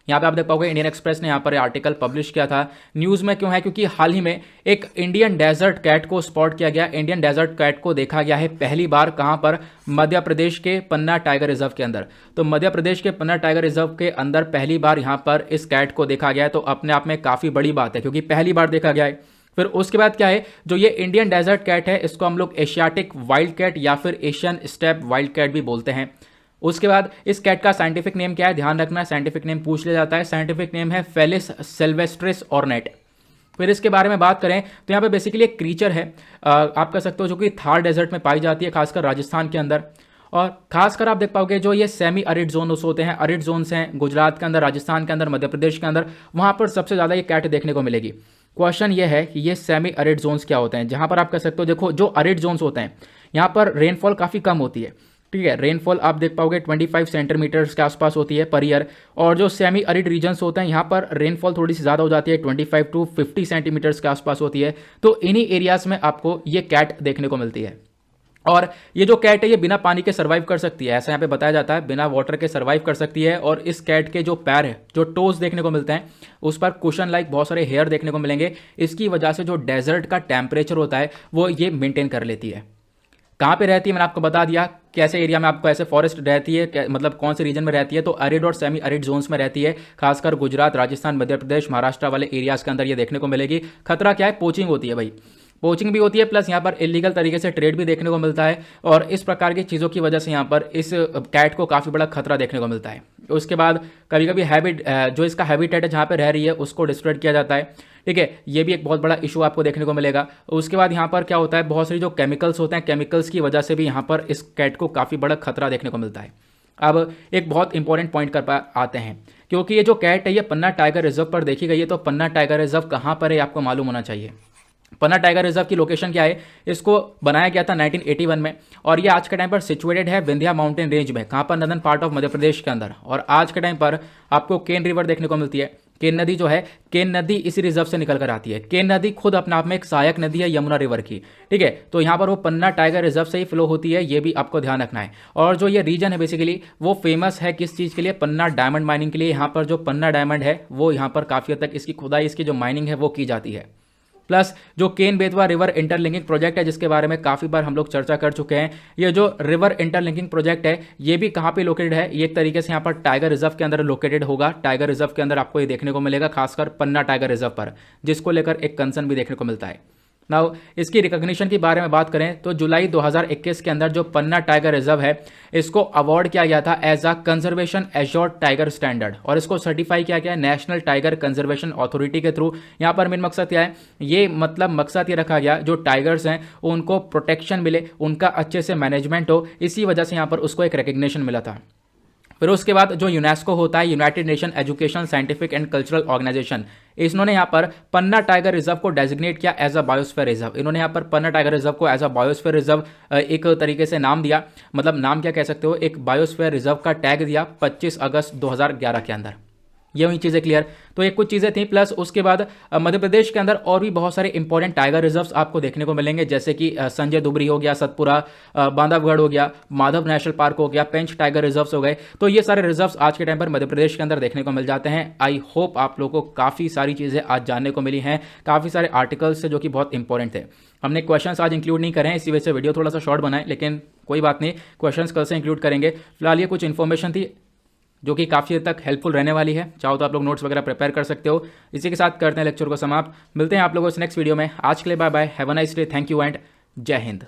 यहाँ पे आप देख पाओगे इंडियन एक्सप्रेस ने यहाँ पर आर्टिकल पब्लिश किया था। न्यूज़ में क्यों है, क्योंकि हाल ही में एक इंडियन डेजर्ट कैट को स्पॉट किया गया। इंडियन डेजर्ट कैट को देखा गया है पहली बार कहाँ पर, मध्य प्रदेश के पन्ना टाइगर रिजर्व के अंदर। तो मध्य प्रदेश के पन्ना टाइगर रिजर्व के अंदर पहली बार यहाँ पर इस कैट को देखा गया है। तो अपने आप में काफ़ी बड़ी बात है, क्योंकि पहली बार देखा गया है। फिर उसके बाद क्या है, जो ये इंडियन डेजर्ट कैट है इसको हम लोग एशियाटिक वाइल्ड कैट या फिर एशियन स्टेप वाइल्ड कैट भी बोलते हैं। उसके बाद इस कैट का साइंटिफिक नेम क्या है, ध्यान रखना, साइंटिफिक नेम पूछ लिया जाता है। साइंटिफिक नेम है फेलिस सिल्वेस्ट्रिस ऑर्नेट। फिर इसके बारे में बात करें तो यहाँ पे बेसिकली एक क्रीचर है, आप कह सकते हो, जो कि थार डेजर्ट में पाई जाती है, खासकर राजस्थान के अंदर। और खासकर आप देख पाओगे जो ये सेमी अरिड जोन होते हैं, अरिड जोन्स हैं गुजरात के अंदर, राजस्थान के अंदर, मध्य प्रदेश के अंदर, वहाँ पर सबसे ज़्यादा ये कैट देखने को मिलेगी। क्वेश्चन ये है कि ये सेमी अरिड जोन्स क्या होते हैं, जहाँ पर आप कह सकते हो, देखो जो अरिड जोन्स होते हैं यहाँ पर रेनफॉल काफ़ी कम होती है, ठीक है। रेनफॉल आप देख पाओगे 25 सेंटीमीटर्स के आसपास होती है पर ईयर। और जो सेमी अरिड रीजन्स होते हैं यहाँ पर रेनफॉल थोड़ी सी ज़्यादा हो जाती है, 25 to 50 सेंटीमीटर्स के आसपास होती है। तो इन्हीं एरियाज़ में आपको ये कैट देखने को मिलती है। और ये जो कैट है ये बिना पानी के सर्वाइव कर सकती है, ऐसा यहाँ पे बताया जाता है, बिना वाटर के सर्वाइव कर सकती है। और इस कैट के जो पैर है, जो टोज देखने को मिलते हैं, उस पर कुशन लाइक बहुत सारे हेयर देखने को मिलेंगे। इसकी वजह से जो डेजर्ट का टेम्परेचर होता है वो ये मेंटेन कर लेती है। कहाँ पे रहती है मैंने आपको बता दिया, कैसे एरिया में आपको ऐसे फॉरेस्ट रहती है, मतलब कौन से रीजन में रहती है। तो अरिड और सेमी अरिड जोन्स में रहती है, खासकर गुजरात, राजस्थान, मध्य प्रदेश, महाराष्ट्र वाले एरियाज़ के अंदर ये देखने को मिलेगी। खतरा क्या है, पोचिंग होती है भाई, पोचिंग भी होती है, प्लस यहाँ पर इलीगल तरीके से ट्रेड भी देखने को मिलता है। और इस प्रकार की चीज़ों की वजह से यहाँ पर इस कैट को काफ़ी बड़ा खतरा देखने को मिलता है। उसके बाद कभी कभी जो इसका हैबिटेट है जहाँ पे रह रही है उसको डिस्ट्रॉय किया जाता है, ठीक है। ये भी एक बहुत बड़ा इशू आपको देखने को मिलेगा। उसके बाद यहाँ पर क्या होता है, बहुत सारी जो केमिकल्स होते हैं, केमिकल्स की वजह से भी यहाँ पर इस कैट को काफ़ी बड़ा खतरा देखने को मिलता है। अब एक बहुत इंपॉर्टेंट पॉइंट आते हैं, क्योंकि ये जो कैट है ये पन्ना टाइगर रिजर्व पर देखी गई है, तो पन्ना टाइगर रिजर्व कहाँ पर है आपको मालूम होना चाहिए। पन्ना टाइगर रिजर्व की लोकेशन क्या है, इसको बनाया गया था 1981 में, और ये आज के टाइम पर सिचुएटेड है विंध्या माउंटेन रेंज में, कहाँ पर, northern part of Madhya Pradesh के अंदर। और आज के टाइम पर आपको केन रिवर देखने को मिलती है। केन नदी जो है, केन नदी इसी रिजर्व से निकल कर आती है। केन नदी खुद अपने आप में एक सहायक नदी है यमुना रिवर की, ठीक है। तो यहाँ पर वो पन्ना टाइगर रिजर्व से ही फ्लो होती है, ये भी आपको ध्यान रखना है। और जो ये रीजन है बेसिकली वो फेमस है किस चीज़ के लिए, पन्ना डायमंड माइनिंग के लिए। यहाँ पर जो पन्ना डायमंड है वो यहाँ पर काफ़ी हद तक इसकी खुदाई, इसकी जो माइनिंग है वो की जाती है। प्लस जो Ken Betwa river interlinking project है, जिसके बारे में काफ़ी बार हम लोग चर्चा कर चुके हैं, ये जो रिवर इंटरलिंकिंग प्रोजेक्ट है ये भी कहाँ पे लोकेटेड है, ये एक तरीके से यहाँ पर टाइगर रिजर्व के अंदर लोकेटेड होगा। टाइगर रिजर्व के अंदर आपको ये देखने को मिलेगा, खासकर पन्ना टाइगर रिजर्व पर, जिसको लेकर एक कंसर्न भी देखने को मिलता है। नाउ इसकी रिकॉग्निशन के बारे में बात करें तो जुलाई 2021 के अंदर जो पन्ना टाइगर रिजर्व है इसको अवार्ड किया गया था as a conservation assured tiger standard, और इसको सर्टिफाई किया गया नेशनल टाइगर कंजर्वेशन अथॉरिटी के थ्रू। यहाँ पर मेन मकसद क्या है, ये मतलब मकसद ये रखा गया जो टाइगर्स हैं उनको प्रोटेक्शन मिले, उनका अच्छे से मैनेजमेंट हो, इसी वजह से यहाँ पर उसको एक रिकग्निशन मिला था। फिर उसके बाद जो यूनेस्को होता है, United Nation education scientific and cultural organisation, इन्होंने यहाँ पर पन्ना टाइगर रिजर्व को डेजिग्नेट किया एज अ बायोस्फीयर रिजर्व। इन्होंने यहाँ पर पन्ना टाइगर रिजर्व को एज अ बायोस्फीयर रिजर्व एक तरीके से नाम दिया, मतलब नाम क्या कह सकते हो, एक बायोस्फीयर रिजर्व का टैग दिया 25 अगस्त 2011 के अंदर। ये हुई चीज़ें क्लियर। तो ये कुछ चीज़ें थी, प्लस उसके बाद मध्य प्रदेश के अंदर और भी बहुत सारे इंपॉर्टेंट टाइगर रिजर्व्स आपको देखने को मिलेंगे, जैसे कि संजय दुबरी हो गया, सतपुरा, बांधवगढ़ हो गया, माधव नेशनल पार्क हो गया, पेंच टाइगर रिजर्व्स हो गए। तो ये सारे रिजर्व्स आज के टाइम पर मध्य प्रदेश के अंदर देखने को मिल जाते हैं। आई होप आप लोगों को काफ़ी सारी चीज़ें आज जानने को मिली हैं, काफ़ी सारे आर्टिकल्स से जो कि बहुत इंपॉर्टेंट थे। हमने क्वेश्चंस आज इंक्लूड नहीं करें, इसी वजह से वीडियो थोड़ा सा शॉर्ट बनाए, लेकिन कोई बात नहीं, क्वेश्चंस कल से इंक्लूड करेंगे। फिलहाल ये कुछ इन्फॉर्मेशन थी जो कि काफ़ी हद तक हेल्पफुल रहने वाली है। चाहो तो आप लोग नोट्स वगैरह प्रिपेयर कर सकते हो। इसी के साथ करते हैं लेक्चर को समाप्त। मिलते हैं आप लोगों से नेक्स्ट वीडियो में। आज के लिए bye bye, have a nice day, thank you and जय हिंद।